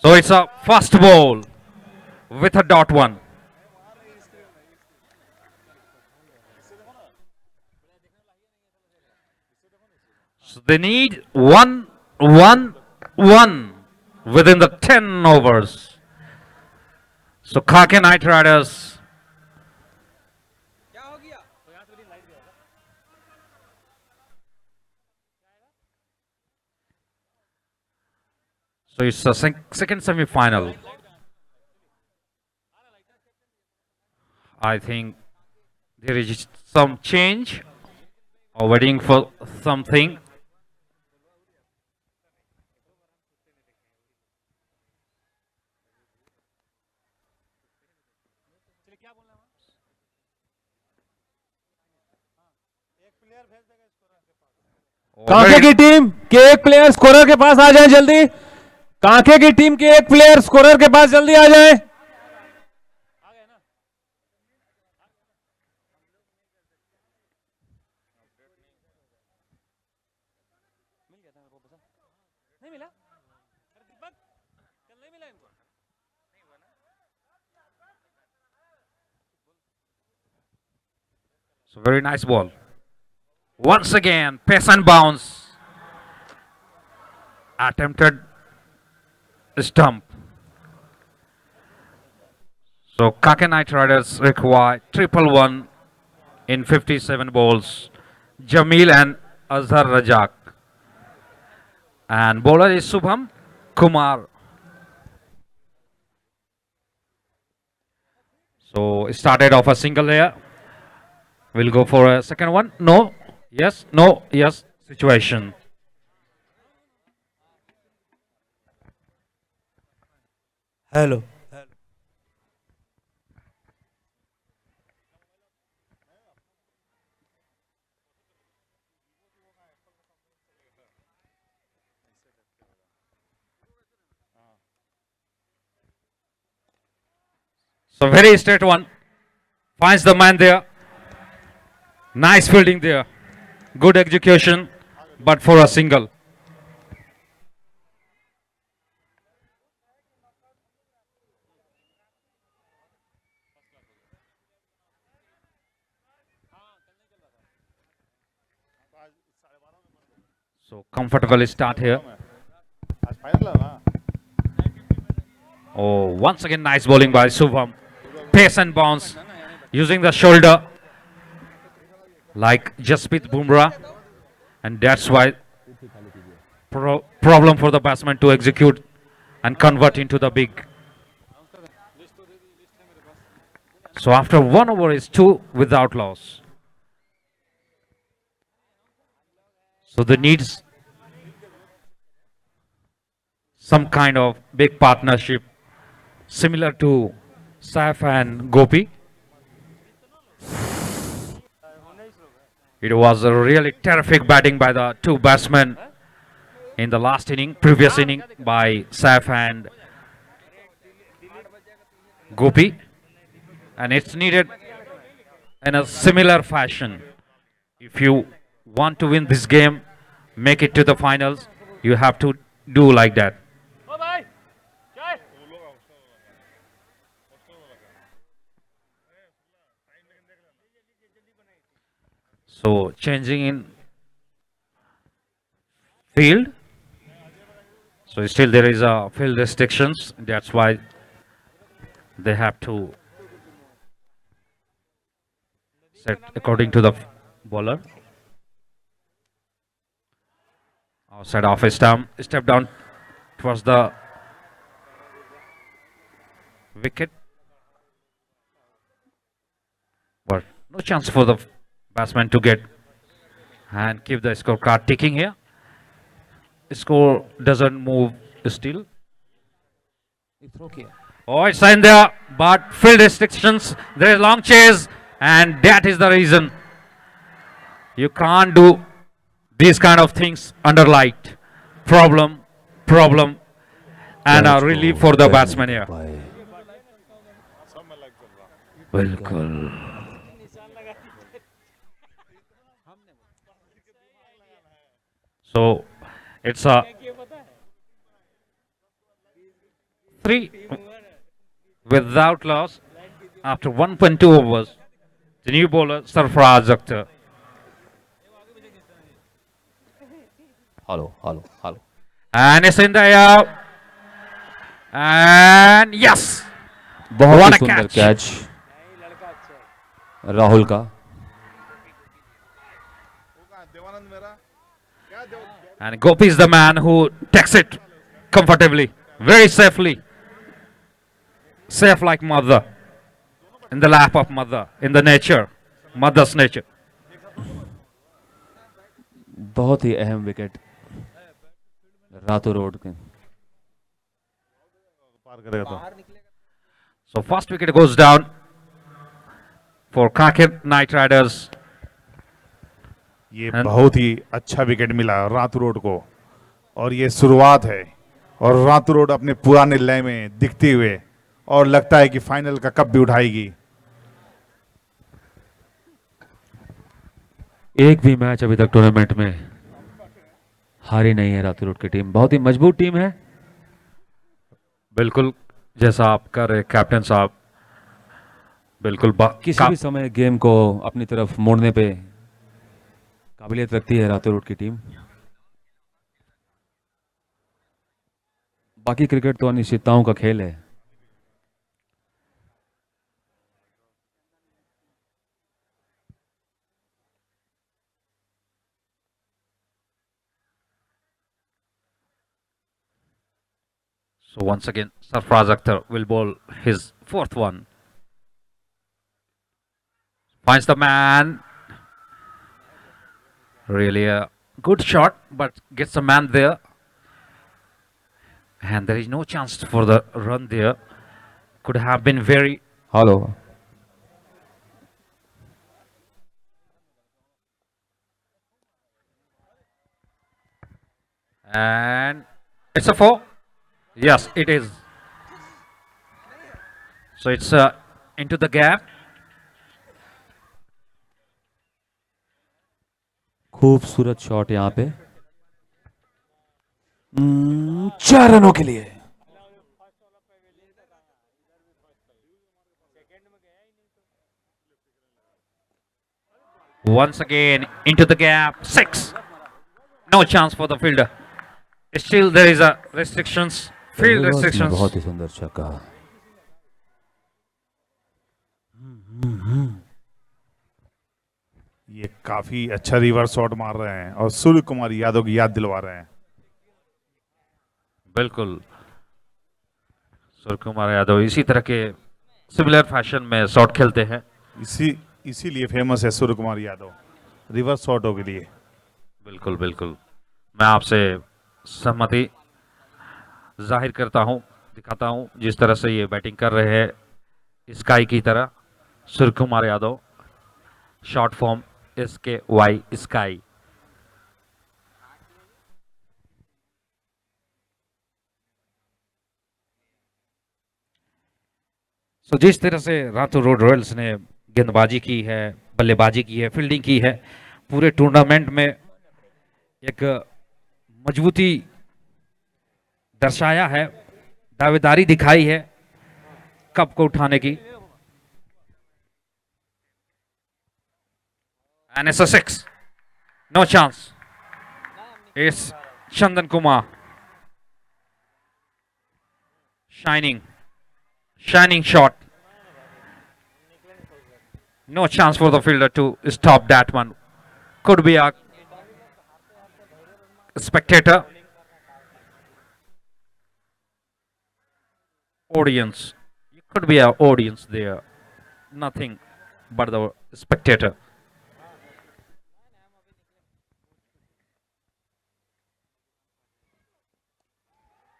So it's a first ball with a dot one. So they need 1-1-1 within the 10 overs. So Khake Knight Riders so it's a second semi-final. I think there is some change or waiting for something. Kanke की team के एक player scorer के पास आ जाए जल्दी। कांके की team के एक player scorer के पास जल्दी आ जाए। So very nice ball. Once again, pace and bounce. Attempted stump. So Kake Knight Riders require 111 in 57 balls. Jamil and Azhar Rajak. And bowler is Subham Kumar. So started off a single here. We'll go for a second one. No. Yes. No. Yes. Situation. Hello So very straight one. Finds the man there. Nice fielding there. Good execution, but for a single. So comfortable start here. Oh, once again nice bowling by Subham. Pace and bounce using the shoulder like Jasprit Bumrah, and that's why problem for the batsman to execute and convert into the big. So after 1 over is 2 without loss. So they needs some kind of big partnership similar to Saif and Gopi. It was a really terrific batting by the two batsmen in the last inning, previous inning by Saif and Gopi. And it's needed in a similar fashion. If you want to win this game, make it to the finals, you have to do like that. So changing in field. So still there is a field restrictions. That's why they have to set according to the bowler. Outside off a stump, step down towards the wicket. But no chance for the batsman to get and keep the scorecard ticking here. Score doesn't move still. Oh, it's in there, but field restrictions. There is long chase, and that is the reason you can't do these kind of things under light. Problem, and a relief for the batsman here. Bilkul. So it's a 3 without loss after 1.2 overs. The new bowler Sarfaraz Akhtar. Hello hello hello And it's in the air. And yes! बहुत What he a सुंदर catch. Catch Rahul का। And Gopi is the man who takes it comfortably, very safely. Safe like mother. In the lap of mother, in the nature, mother's nature. बहुत ही अहम wicket रातों road के। So first wicket goes down for Kake Knight Riders. ये बहुत ही अच्छा wicket मिला Ratu road को, और ये शुरुआत है, और रातू रोड अपने पुराने लय में दिखते हुए, और लगता है कि फाइनल का कप भी उठाएगी। एक भी मैच अभी तक टूर्नामेंट में हारी नहीं है रातू रोड की टीम, बहुत ही मजबूत टीम है। बिल्कुल जैसा आप कर रहे कैप्टन साहब, बिल्कुल किसी भी समय गेम को अपनी तरफ मोड़ने पे काबिलियत रखती है रातू रोड की टीम। बाकी क्रिकेट तो अनिश्चितताओं का खेल है। So once again, Sarfraz Akhtar will bowl his fourth one. Finds the man. Really a good shot, but gets the man there. And there is no chance for the run there. Could have been very... Hello. And it's a 4. Yes, it is. So it's into the gap. खूबसूरत shot यहाँ पे 4 रनों के लिए। Once again into the gap. 6. No chance for the fielder. Still there is a restrictions. Field restrictions. बहुत ही सुंदर छक्का। ये काफी अच्छा रिवर्स शॉट मार रहे हैं और सूर्य कुमार यादव की याद दिलवा रहे हैं। बिल्कुल सूर्य कुमार यादव इसी तरह के सिमिलर फैशन में शॉट खेलते हैं। इसीलिए फेमस है सूर्य कुमार यादव रिवर्स शॉटों के लिए। बिल्कुल बिल्कुल मैं आपसे सहमति जाहिर करता हूं, दिखाता हूं। जिस तरह से ये बैटिंग कर रहे हैं स्काई की तरह, Surya Kumar Yadav, short form SKY sky. तो जिस तरह से रातू रोड रॉयल्स ने गेंदबाजी की है, बल्लेबाजी की है, फील्डिंग की है, पूरे टूर्नामेंट में एक मजबूती दर्शाया है, दावेदारी दिखाई है कप को उठाने की। And it's a 6. No chance. It's Chandan Kumar. Shining shot. No chance for the fielder to stop that one. Could be a spectator. Audience. Could be an audience there. Nothing but the spectator.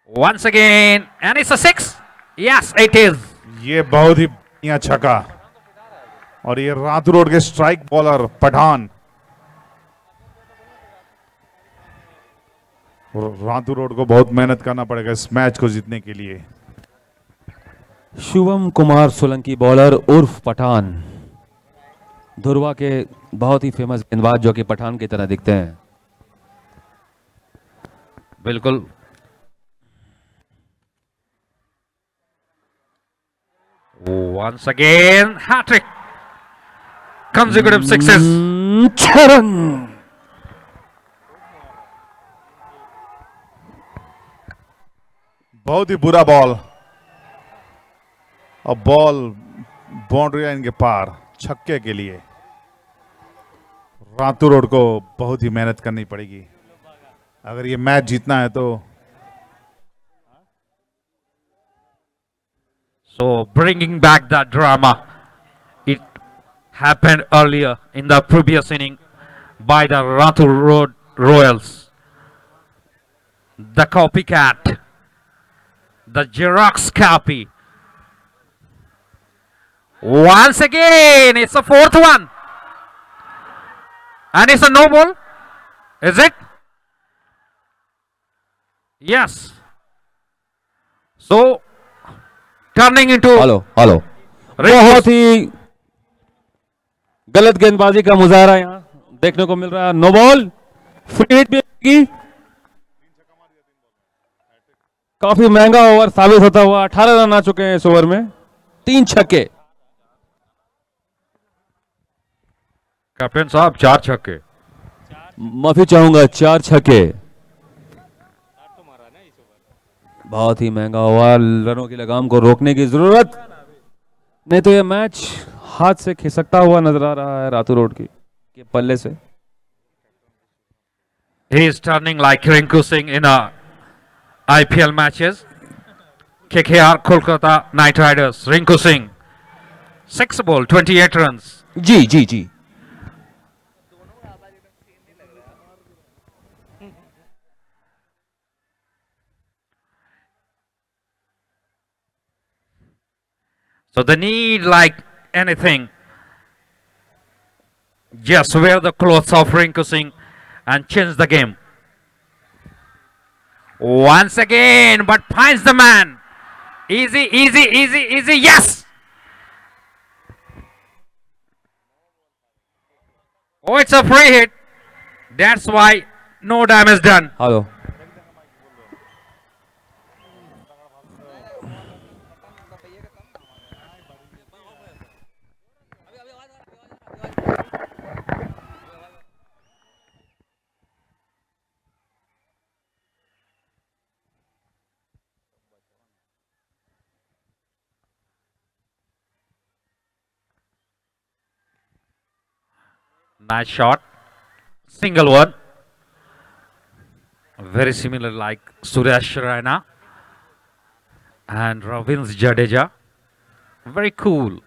Once again, and it's a 6. Yes, it is. ये बहुत ही बढ़िया छक्का, और ये Ratu road के strike bowler Pathan, Ratu road को बहुत मेहनत करना पड़ेगा इस मैच को जीतने के लिए। शुभम कुमार सोलंकी बॉलर उर्फ पठान, धुरवा के बहुत ही फेमस गेंदबाज जो कि पठान की तरह दिखते हैं। बिल्कुल once again hat-trick, consecutive sixes. 6 run. बहुत ही बुरा बॉल, और बॉल बाउंड्री लाइन के पार, छक्के के लिए रातू रोड को बहुत ही मेहनत करनी पड़ेगी अगर ये मैच जीतना है तो। So bringing back that drama, it happened earlier in the previous inning by the Ratu Road Royals. The copycat, the Xerox copy. Once again, it's a 4th one. And it's a no ball. Is it? Yes. So turning into hello hello, बहुत ही गलत गेंदबाजी का मुजाहरा यहाँ देखने को मिल रहा है। नो बॉल, फ्री हिट भी की। काफी महंगा ओवर साबित होता हुआ। 18 रन आ चुके हैं इस ओवर में, 3 छक्के। कैप्टन साहब 4 छक्के। माफी चाहूंगा, 4 छक्के। बहुत ही महंगा ओवर, रनों की लगाम को रोकने की जरूरत, नहीं तो यह मैच हाथ से खिसकता हुआ नजर आ रहा है रातू रोड के पल्ले से। He is turning like Rinku Singh in a IPL matches. KKR Kolkata Knight Riders. Rinku Singh, 6 ball, 28 runs. जी जी जी। So they need like anything. Just wear the clothes of Rinku Singh and change the game. Once again, but finds the man. Easy, easy, easy, easy. Yes. Oh, it's a free hit. That's why no damage done. Hello, Nice shot. Single one. Very similar like Suresh Raina and Ravindra Jadeja. Very cool.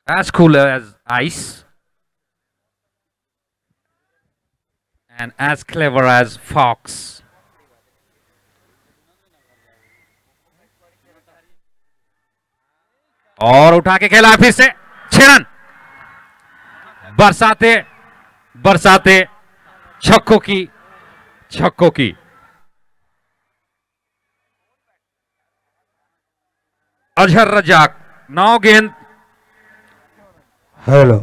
As cool as ice. And as clever as fox. और उठा के खेला फिर से 6 run. बरसाते बरसाते छक्कों की। अजहर रजाक 9 गेंद। हेलो,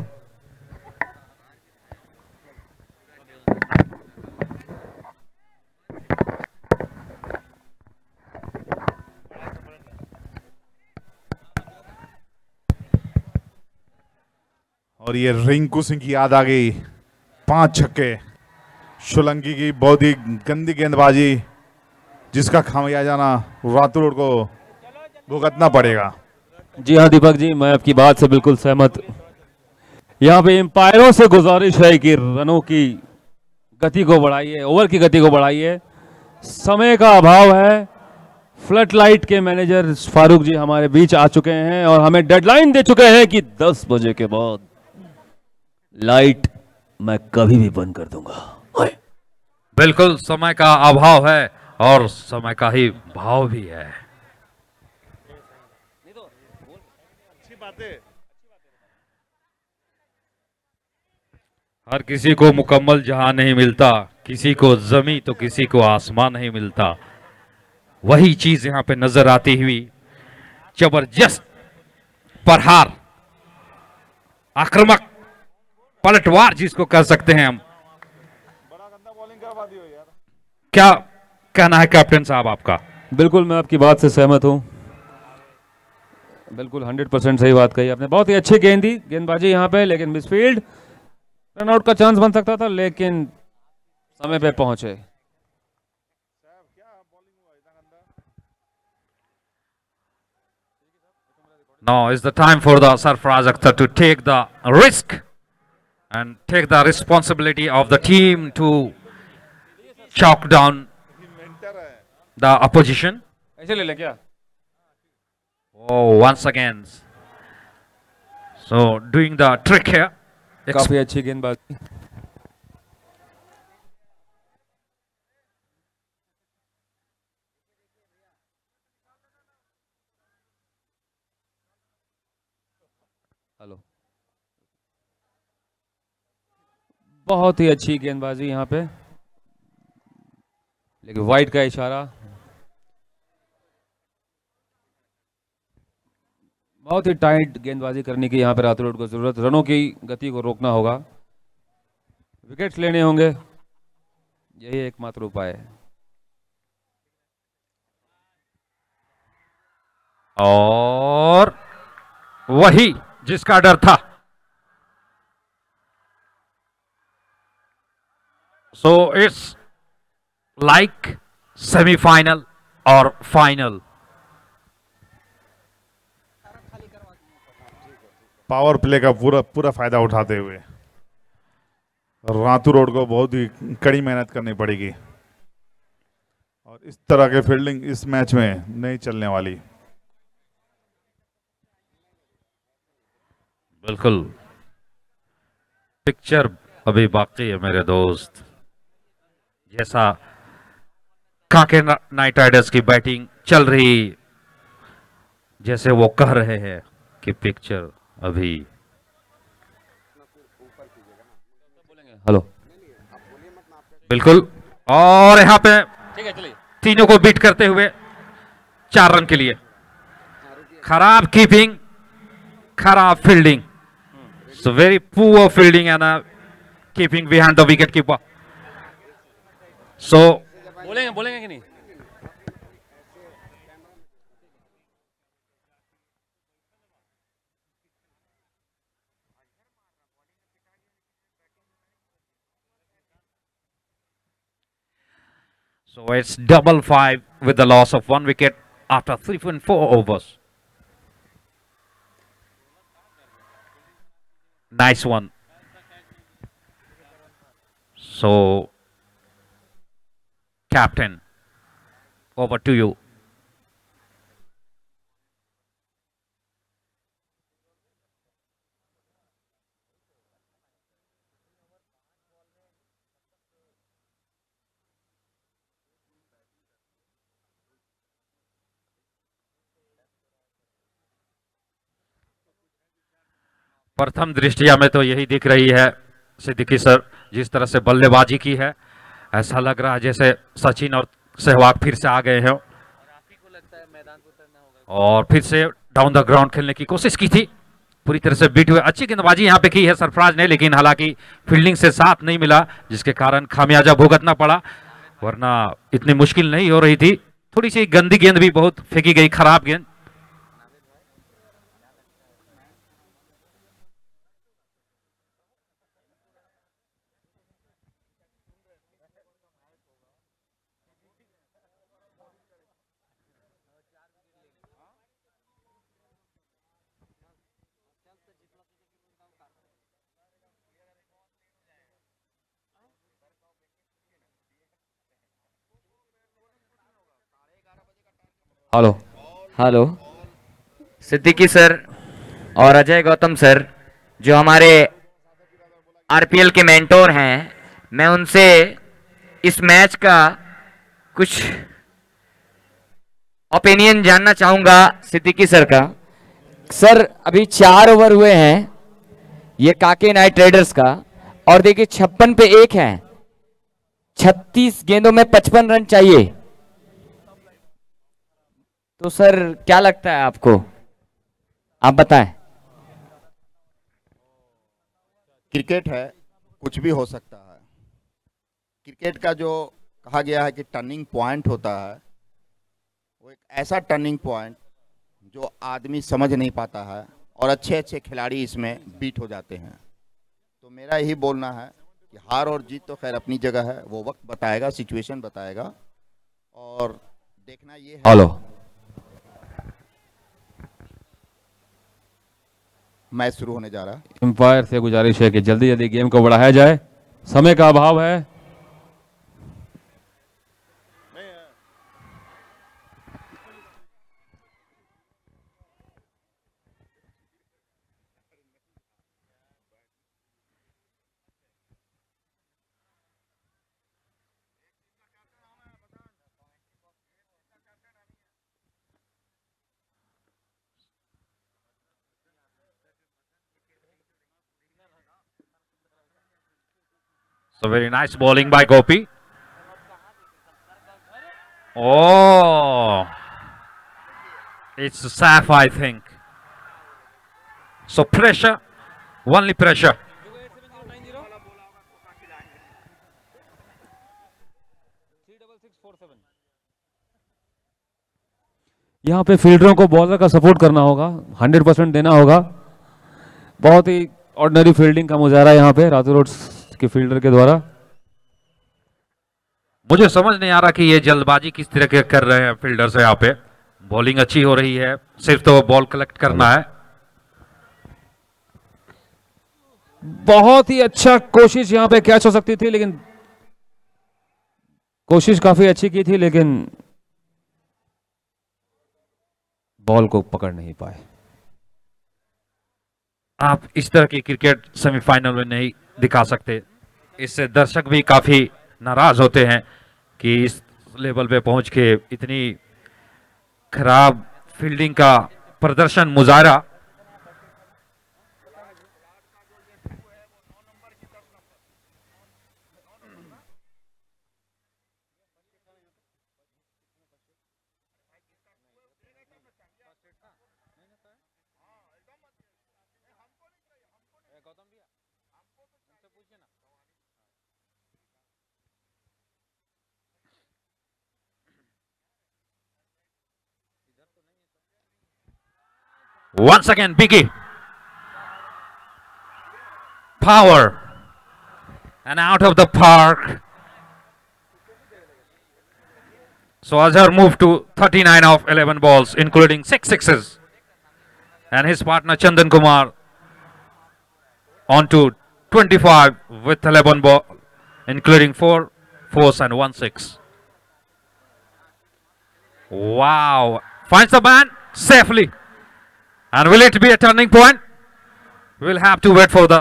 और ये रिंकू सिंह की याद आ गई। 5 छक्के। सोलंकी की बहुत ही गंदी गेंदबाजी, जिसका खामियाजाना रातू रोड को भुगतना पड़ेगा। जी हाँ दीपक जी, मैं आपकी बात से बिल्कुल सहमत। यहाँ पे एम्पायरों से गुजारिश है कि रनों की गति को बढ़ाइए, ओवर की गति को बढ़ाइए। समय का अभाव है। फ्लड लाइट के मैनेजर फारूक जी हमारे बीच आ चुके हैं और हमें डेडलाइन दे चुके हैं कि 10 बजे के बाद लाइट मैं कभी भी बंद कर दूंगा। बिल्कुल समय का अभाव है और समय का ही भाव भी है। हर किसी को मुकम्मल जहां नहीं मिलता, किसी को जमी तो किसी को आसमान नहीं मिलता। वही चीज यहां पे नजर आती हुई। जबरदस्त प्रहार, आक्रामक पलटवार जिसको कह सकते हैं हम। क्या कहना है कैप्टन साहब आपका? बिल्कुल मैं आपकी बात से सहमत हूं। बिल्कुल 100% सही बात कही आपने। बहुत ही अच्छी गेंदबाजी यहाँ पे, लेकिन मिसफील्ड, रनआउट का चांस बन सकता था लेकिन समय पे पहुंचे। Now is the time for the Sarfaraz Akhtar to take the risk and take the responsibility of the team to chalk down the opposition. ऐसे ले ले क्या? Oh, once again. So doing the trick here. काफी अच्छी गेंदबाजी। Hello, बहुत ही अच्छी गेंदबाजी यहाँ पे, लेकिन वाइड का इशारा। बहुत ही टाइट गेंदबाजी करने की यहाँ पे रातुड़ को जरूरत, रनों की गति को रोकना होगा, विकेट्स लेने होंगे, यही एकमात्र उपाय है। और वही जिसका डर था। सो इट्स लाइक सेमीफाइनल और फाइनल। पावर प्ले का पूरा पूरा फायदा उठाते हुए रातू रोड को बहुत ही कड़ी मेहनत करनी पड़ेगी और इस तरह के फील्डिंग इस मैच में नहीं चलने वाली। बिल्कुल, पिक्चर अभी बाकी है मेरे दोस्त। जैसा काके नाइट राइडर्स की बैटिंग चल रही, जैसे वो कह रहे हैं कि पिक्चर अभी। हेलो, बिल्कुल, और यहाँ पे तीनों को बीट करते हुए 4 रन के लिए। खराब कीपिंग, खराब fielding, so very poor fielding and keeping behind the wicket keeper. So बोलेंगे कि नहीं? So it's 5-5 with the loss of 1 wicket after 3.4 overs. Nice one. So, captain, over to you. प्रथम दृष्टिया में तो यही दिख रही है सिद्दीकी सर, जिस तरह से बल्लेबाजी की है, ऐसा लग रहा है जैसे सचिन और सहवाग फिर से आ गए हैं और फिर से डाउन द ग्राउंड खेलने की कोशिश की थी। पूरी तरह से बीट हुए, अच्छी गेंदबाजी यहाँ पे की है सरफराज ने, लेकिन हालांकि फील्डिंग से साथ नहीं मिला, जिसके कारण खामियाजा भुगतना पड़ा, वरना इतनी मुश्किल नहीं हो रही थी। थोड़ी सी गंदी गेंद भी बहुत फेंकी गई, खराब गेंद। हेलो, हेलो सिद्दीकी सर और अजय गौतम सर, जो हमारे आरपीएल के मेंटोर हैं, मैं उनसे इस मैच का कुछ ओपिनियन जानना चाहूंगा सिद्दीकी सर का। सर अभी 4 ओवर हुए हैं ये काके नाइट राइडर्स का, और देखिए 56 पे 1 है, 36 गेंदों में 55 रन चाहिए। तो सर क्या लगता है आपको, आप बताएं। क्रिकेट है, कुछ भी हो सकता है। क्रिकेट का जो कहा गया है कि टर्निंग पॉइंट होता है, वो एक ऐसा टर्निंग पॉइंट जो आदमी समझ नहीं पाता है और अच्छे अच्छे खिलाड़ी इसमें बीट हो जाते हैं। तो मेरा यही बोलना है कि हार और जीत तो खैर अपनी जगह है, वो वक्त बताएगा, सिचुएशन बताएगा, और देखना ये है। हेलो, मैच शुरू होने जा रहा है। एम्पायर से गुजारिश है कि जल्दी जल्दी गेम को बढ़ाया जाए, समय का अभाव है। So very nice bowling by Gopi. Oh, it's Saf, I think. So pressure, only pressure. यहाँ पे फील्डरों को बॉलर का सपोर्ट करना होगा, 100% देना होगा। बहुत ही ऑर्डिनरी फील्डिंग का मुजाहरा यहाँ पे रातू रोड्स के फील्डर के द्वारा। मुझे समझ नहीं आ रहा कि ये जल्दबाजी किस तरह के कर रहे हैं फील्डर्स यहाँ पे। बॉलिंग अच्छी हो रही है, सिर्फ तो बॉल कलेक्ट करना है। बहुत ही अच्छा कोशिश यहाँ पे कैच हो सकती थी, लेकिन कोशिश काफी अच्छी की थी, लेकिन बॉल को पकड़ नहीं पाए। आप इस तरह की क्रिकेट सेमीफाइनल में नहीं दिखा सकते। इससे दर्शक भी काफी नाराज होते हैं कि इस लेवल पे पहुंच के इतनी खराब फील्डिंग का प्रदर्शन मुजाहरा। Once again, Biggie. Power. And out of the park. So Azhar moved to 39 of 11 balls, including 6 sixes. And his partner Chandan Kumar on to 25 with 11 balls, including 4 fours and 1 6. Wow. Finds the man safely. And will it be a turning point? We'll have to wait for the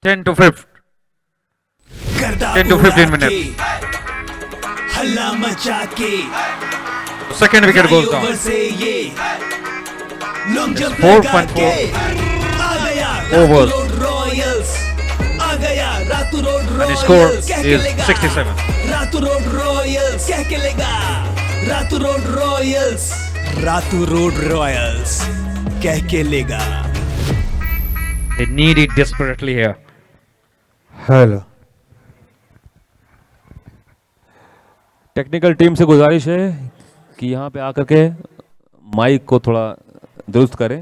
10 to 15 minutes. हल्ला मचा के Second wicket goes down. लोग जब 4.4 आ गया overs. Royals आ गया Ratu road And his Royals score क्या is खेलेगा? 67. Ratu road Royals क्या खेलेगा? Ratu road Royals Ratu road Royals क्या खेलेगा? They need it desperately here. Hello technical team से गुजारिश है कि यहाँ पे आकर के माइक को थोड़ा दुरुस्त करें,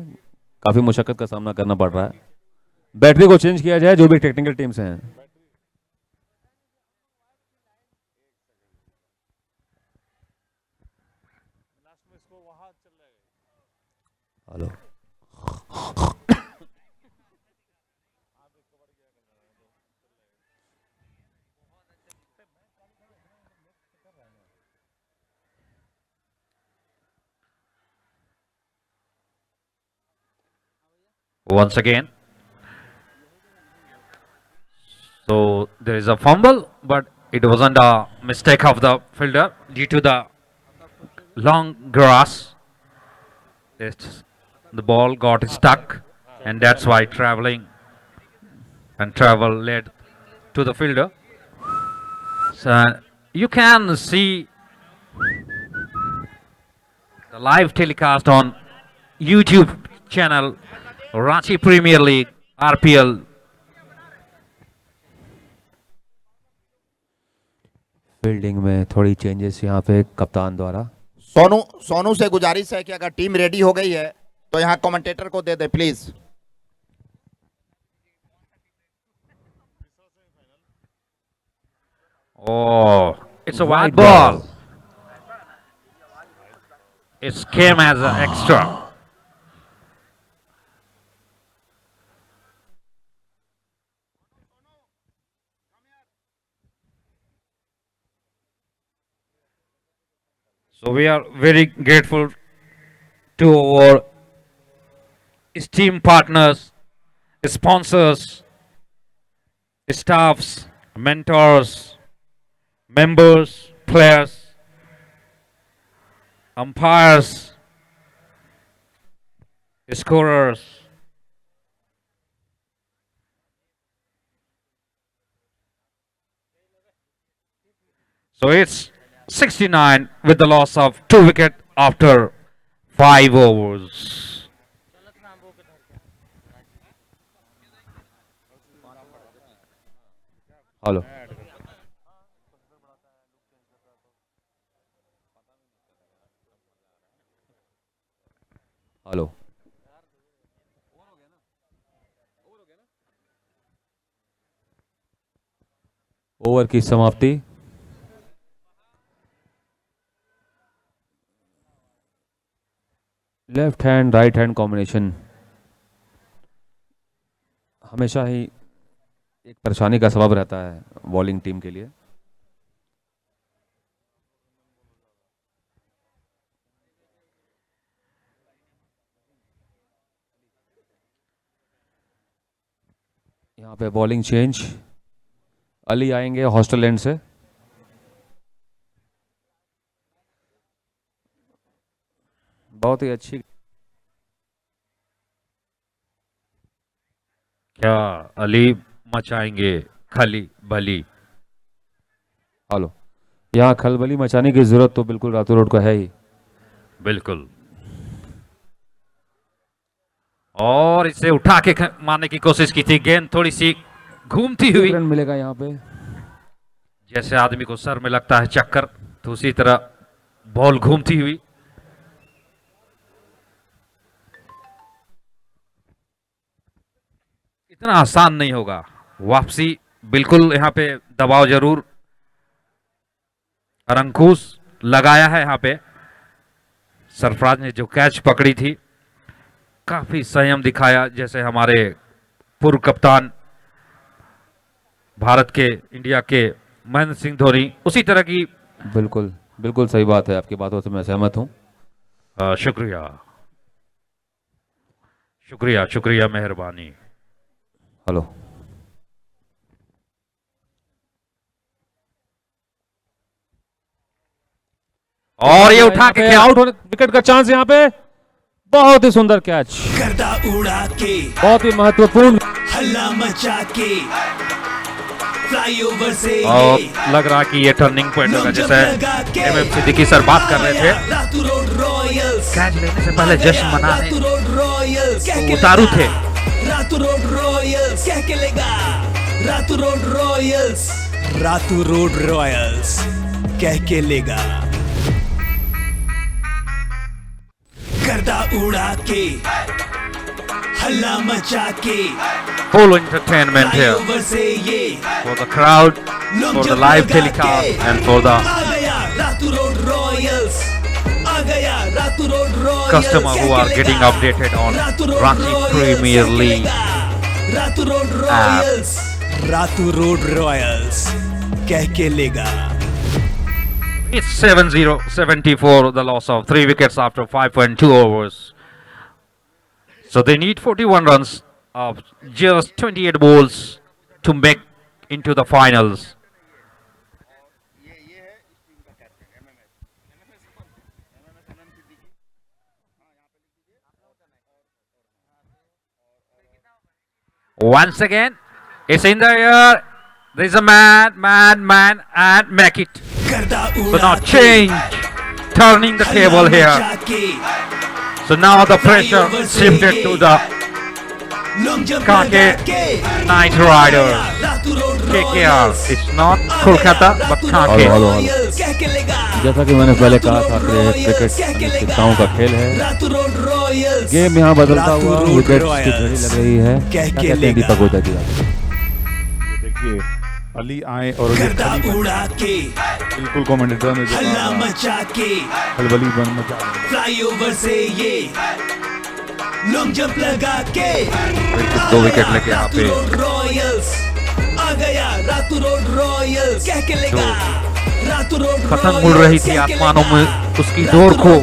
काफ़ी मुशक्कत का सामना करना पड़ रहा है। बैटरी को चेंज किया जाए, जो भी टेक्निकल टीम से हैं। Hello Once again. So there is a fumble, but it wasn't a mistake of the fielder due to the long grass. The ball got stuck, and that's why travel led to the fielder. So you can see the live telecast on YouTube channel Ranchi Premier League RPL. Fielding में थोड़ी changes यहाँ पे कप्तान द्वारा। सोनू से गुजारिश है कि अगर टीम रेडी हो गई है तो यहाँ कमेंटेटर को दे दे please. Oh, it's a wide ball. It came as an extra. So we are very grateful to our esteemed partners, sponsors, staffs, mentors, members, players, umpires, scorers, So it's 69 with the loss of 2 wicket after 5 overs. Hello hello over की समाप्ति। Left hand right hand combination हमेशा ही एक परेशानी का सबब रहता है bowling team के लिए। यहाँ पे बॉलिंग चेंज, अली आएंगे हॉस्टल एंड से। बहुत ही अच्छी। क्या अली मचाएंगे खली बली? हेलो, यहाँ खलबली मचाने की जरूरत तो बिल्कुल रातू रोड को है ही। बिल्कुल। और इसे उठा के मारने की कोशिश की थी, गेंद थोड़ी सी घूमती हुई। रन मिलेगा यहाँ पे। जैसे आदमी को सर में लगता है चक्कर, तो उसी तरह बॉल घूमती हुई। इतना आसान नहीं होगा वापसी, बिल्कुल यहाँ पे दबाव जरूर। और अंकुश लगाया है यहाँ पे। सरफराज ने जो कैच पकड़ी थी, काफी संयम दिखाया, जैसे हमारे पूर्व कप्तान भारत के, इंडिया के महेंद्र सिंह धोनी, उसी तरह की। बिल्कुल बिल्कुल सही बात है, आपकी बातों से मैं सहमत हूँ। शुक्रिया शुक्रिया शुक्रिया, मेहरबानी। हेलो, और ये उठा के आउट होने, विकेट का चांस यहाँ पे। बहुत ही सुंदर कैच, गर्दा उड़ा के, बहुत ही महत्वपूर्ण। हल्ला मचा के, फ्लाईओवर से और लग रहा कि ये टर्निंग पॉइंट होगा, जैसे एमएम सिद्दीकी सर बात कर रहे थे। रातू रोड रॉयल्स, कैच लेने से पहले जश्न मनाने रातू रोड रॉयल्स, तो उतारू थे। रातू रोड रॉयल्स कह के लेगा, Ratu road Royals, Ratu road Royals कह के लेगा। गर्दा उड़ा के, हल्ला मचा के, full entertainment here फ्लाईओवर से ये for the crowd, for the live telecast and for the आ गया रातू रोड रॉयल्स, आ गया Ratu road Royals, customer who are getting updated on Ranchi Premier League Ratu road Royals, Ratu road Royals कह के लेगा। It's 70-74, the loss of 3 wickets after 5.2 overs. So they need 41 runs of just 28 balls to make into the finals. Once again, it's in the air. There's a man, and make it. So now change, turning the table here. So now the pressure shifted to the Kake Knight Riders. KKR. It's not Kolkata, but Kake. जैसा कि मैंने पहले कहा था, cricket अनिश्चितताओं का खेल है। गेम यहाँ बदलता हुआ, विकेट की घड़ी लग रही है। क्या कहते हैं दीपक गोता जी? देखिए अली आए और ये उड़ा के, बिल्कुल कमेंटेटर ने हल्ला मचा के, खलबली बन मचा, फ्लाईओवर से ये लॉन्ग जंप लगा के, 2 विकेट लेके यहाँ पे रॉयल्स आ गया, रातू रोड रॉयल्स कह के लेगा, रातू रोड पतंग उड़ रही थी आसमानों में, उसकी डोर को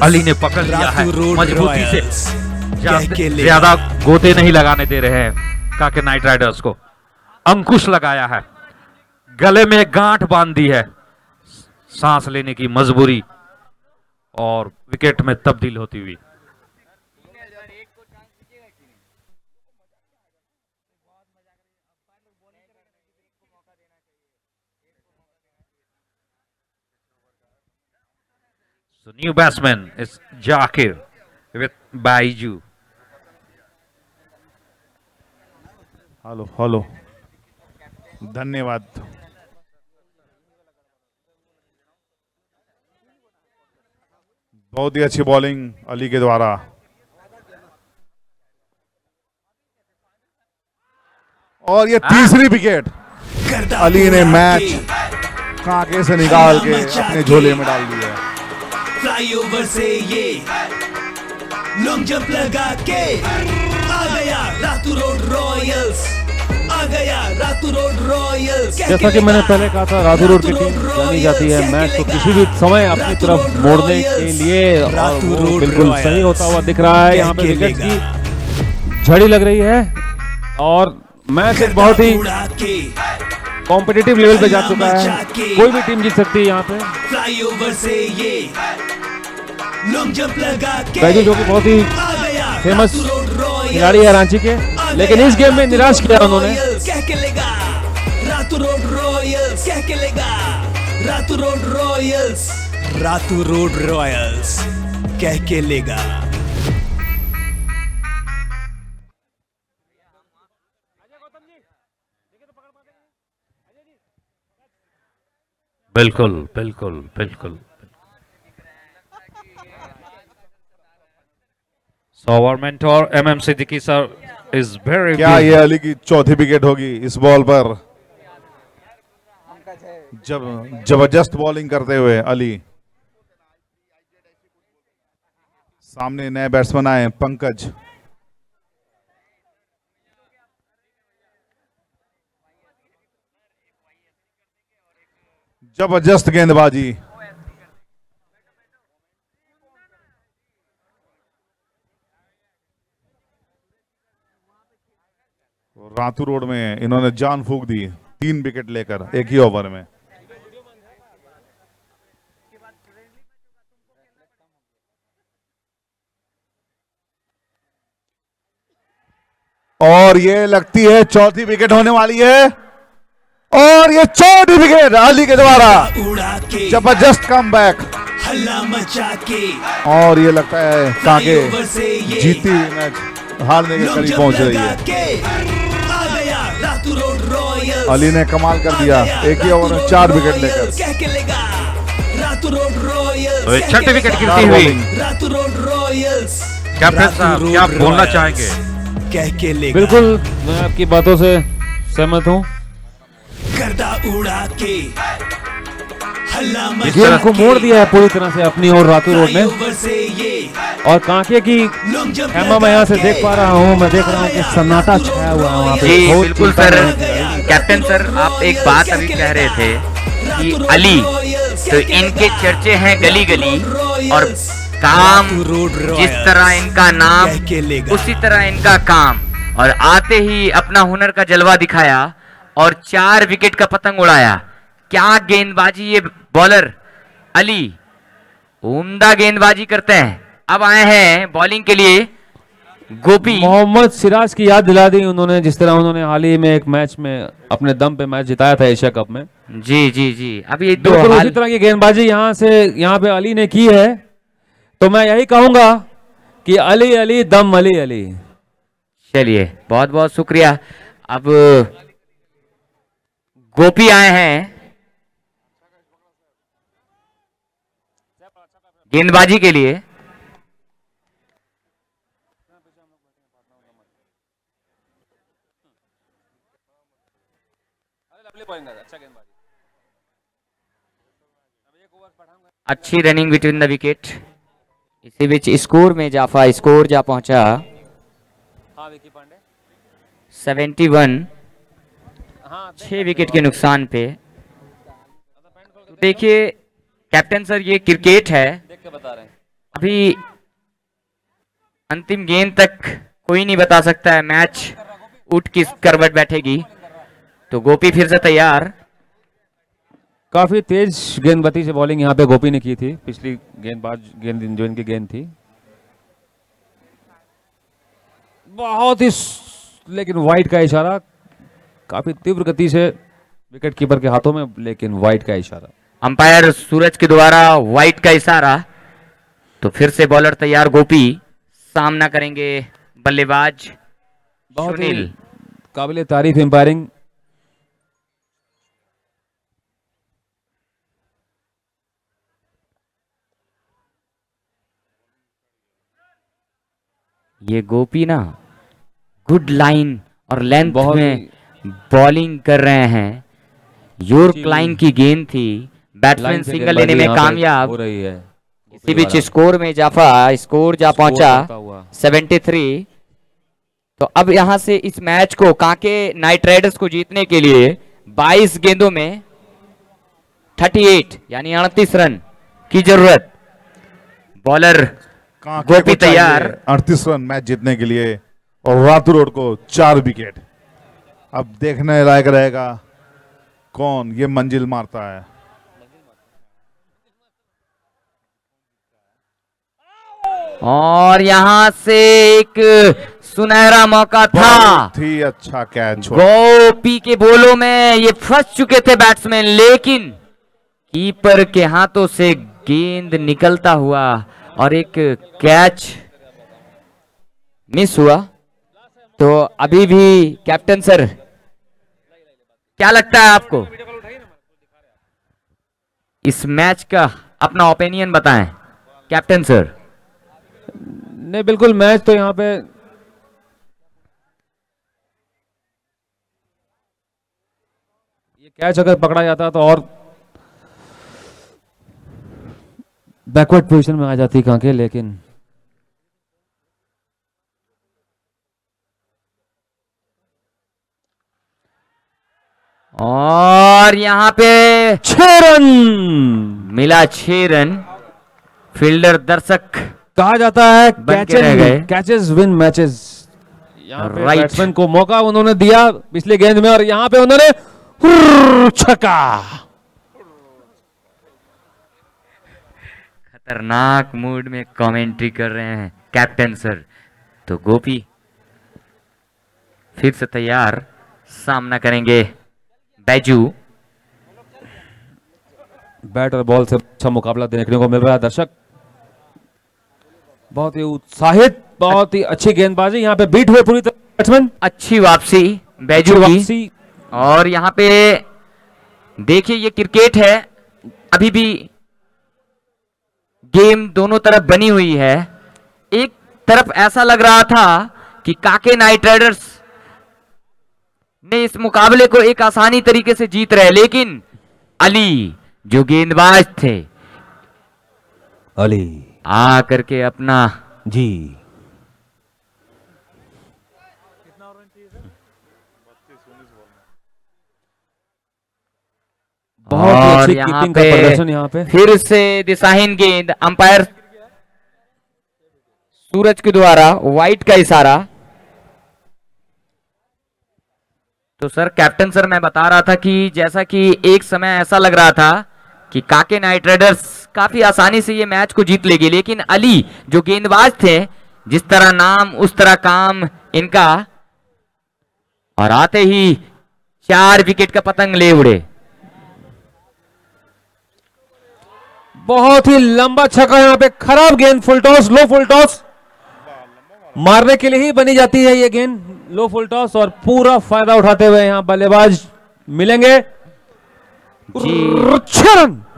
अली ने पकड़ लिया है मजबूती से। ज्यादा गोते नहीं लगाने दे रहे हैं काके नाइट राइडर्स को। अंकुश लगाया है, गले में गांठ बांध दी है, सांस लेने की मजबूरी, और विकेट में तब्दील होती हुई। So new batsman is Jakir with Baiju. Hello hello, धन्यवाद। बहुत ही अच्छी बॉलिंग अली के द्वारा। और ये तीसरी विकेट, अली ने मैच कांके से निकाल के अपने झोले में डाल दिया। फ्लाईओवर से ये लॉन्ग जंप लगा के आ गया रातू रोड रॉयल्स, आ गया रातू रोड रॉयल्स। जैसा कि मैंने पहले कहा था, रातू रोड की टीम जानी जाती है मैच को किसी भी समय अपनी तरफ मोड़ने के लिए, और वो बिल्कुल सही होता हुआ दिख रहा है। यहाँ पे विकेट की झड़ी लग रही है और मैच एक बहुत ही कॉम्पिटिटिव लेवल पे जा चुका है। कोई भी टीम जीत सकती है यहाँ पे। फ्लाईओवर से ये लॉन्ग जंप लगा के बैजू जो कि बहुत ही फेमस खिलाड़ी है रांची के, लेकिन इस गेम में निराश किया उन्होंने। कह के लेगा रातू रोड रॉयल्स, कह के लेगा Ratu road Royals, Ratu road Royals कह के लेगा। बिल्कुल बिल्कुल बिल्कुल। So our mentor MM Siddiqui sir is very क्या ये अली की चौथी विकेट होगी इस बॉल पर? जब जबरदस्त बॉलिंग करते हुए अली। सामने नए बैट्समैन आए, पंकज। जबरदस्त गेंदबाजी। रातू रोड में इन्होंने जान फूंक दी 3 विकेट लेकर एक ही ओवर में। और ये लगती है चौथी विकेट होने वाली है, और ये चौथी विकेट अली के द्वारा। जबरदस्त कमबैक, हल्ला मचा के, और ये लगता है कांके जीती हुई मैच हारने के करीब पहुंच रही है। अली ने कमाल कर दिया एक ही ओवर में 4 विकेट लेकर। छठी विकेट गिरती हुई। कैप्टन साहब क्या बोलना चाहेंगे? कह के लेगा। बिल्कुल मैं आपकी बातों से सहमत हूँ। गर्दा उड़ा के हल्ला मचा गेम को मोड़ दिया है पूरी तरह से अपनी ओर रातू रोड ने, और कांके की कैमरा मैं यहाँ से देख पा रहा हूँ, मैं देख रहा हूँ कि सन्नाटा छाया हुआ है वहाँ पे। जी बिल्कुल सर। कैप्टन सर आप एक बात अभी कह रहे थे कि अली, तो इनके चर्चे हैं गली गली, और काम जिस तरह इनका नाम उसी तरह इनका काम, और आते ही अपना हुनर का जलवा दिखाया और 4 विकेट का पतंग उड़ाया। क्या गेंदबाजी ये बॉलर अली, उम्दा गेंदबाजी करते हैं। अब आए हैं बॉलिंग के लिए गोपी। मोहम्मद सिराज की याद दिला दी उन्होंने, जिस तरह उन्होंने हाल ही में एक मैच में अपने दम पे मैच जिताया था एशिया कप में। जी जी जी। अब ये तो उसी तरह की गेंदबाजी यहाँ पे अली ने की है, तो मैं यही कहूंगा कि अली अली दम अली अली। चलिए बहुत बहुत शुक्रिया। अब गोपी आए हैं गेंदबाजी के लिए। अच्छी रनिंग बिटवीन द विकेट। इसी बीच स्कोर में इजाफा, स्कोर जा पहुंचा 71, 6 विकेट के नुकसान पे। देखिए कैप्टन सर ये क्रिकेट है, अभी अंतिम गेंद तक कोई नहीं बता सकता है मैच उठ किस करवट बैठेगी। तो गोपी फिर से तैयार। काफी तेज गेंदबाजी से बॉलिंग यहाँ पे गोपी ने की थी। पिछली गेंद जो इनकी गेंद थी बहुत ही, लेकिन वाइड का इशारा, काफी तीव्र गति से विकेट कीपर के हाथों में, लेकिन वाइड का इशारा। अंपायर सूरज के द्वारा वाइड का इशारा। तो फिर से बॉलर तैयार गोपी, सामना करेंगे बल्लेबाज बहुत ही सुनील। काबिले तारीफ एम्पायरिंग। ये गोपी ना गुड लाइन और लेंथ बहुत में बॉलिंग कर रहे हैं। योर्क जी। लाइन की गेंद थी, बैट्समैन लाइन से सिंगल गेंदबाजी लेने में यहाँ पे कामयाब। हो रही है। इसी बीच स्कोर में इजाफा, स्कोर जा पहुंचा बढ़ता हुआ। 73। तो अब यहां से इस मैच को कांके नाइट राइडर्स को जीतने के लिए 22 गेंदों में 38 यानी 38 रन की जरूरत। बॉलर गोपी तैयार। 38 रन मैच जीतने के लिए और रातू रोड को 4 विकेट। अब देखने लायक रहेगा कौन ये मंजिल मारता है। और यहां से एक सुनहरा मौका था। बहुत ही अच्छा कैच। गोपी के बोलों में ये फंस चुके थे बैट्समैन, लेकिन कीपर के हाथों से गेंद निकलता हुआ और एक कैच मिस हुआ। तो अभी भी कैप्टन सर क्या लगता है आपको, इस मैच का अपना ओपिनियन बताएं कैप्टन सर। नहीं बिल्कुल, मैच तो यहाँ पे ये कैच अगर पकड़ा जाता तो और बैकवर्ड पोजीशन में आ जाती कांके, लेकिन और यहाँ पे 6 रन मिला, 6 रन। फील्डर दर्शक कहा जाता है बन के रह गए। Catches win matches. यहाँ पे Right. बैट्समैन को मौका उन्होंने दिया पिछले गेंद में और यहाँ पे उन्होंने छक्का। खतरनाक मूड में कमेंट्री कर रहे हैं कैप्टन सर। तो गोपी फिर से तैयार, सामना करेंगे बैजू। बैट और बॉल से अच्छा मुकाबला देखने को मिल रहा है दर्शक। बहुत ही उत्साहित, बहुत ही अच्छी गेंदबाजी। यहाँ पे बीट हुए पूरी तरह बैट्समैन। अच्छी वापसी बैजू की। वापसी। और यहाँ पे देखिए ये क्रिकेट है, अभी भी गेम दोनों तरफ बनी हुई है। एक तरफ ऐसा लग रहा था कि काके नाइट राइडर्स ने इस मुकाबले को एक आसानी तरीके से जीत रहे, लेकिन अली जो गेंदबाज थे, अली आ करके अपना जी बहुत ही और अच्छी यहाँ कीपिंग का पे प्रदर्शन यहाँ पे। फिर से दिशाहीन गेंद, अंपायर सूरज के द्वारा वाइट का इशारा। तो सर कैप्टन सर मैं बता रहा था कि जैसा कि एक समय ऐसा लग रहा था कि काके नाइट राइडर्स काफी आसानी से ये मैच को जीत लेगी, लेकिन अली जो गेंदबाज थे, जिस तरह नाम उस तरह काम इनका, और आते ही 4 विकेट का पतंग ले उड़े। बहुत ही लंबा छक्का यहाँ पे। खराब गेंद, फुल टॉस, लो फुल टॉस मारने के लिए ही बनी जाती है ये गेंद, लो फुल टॉस, और पूरा फायदा उठाते हुए यहाँ बल्लेबाज मिलेंगे।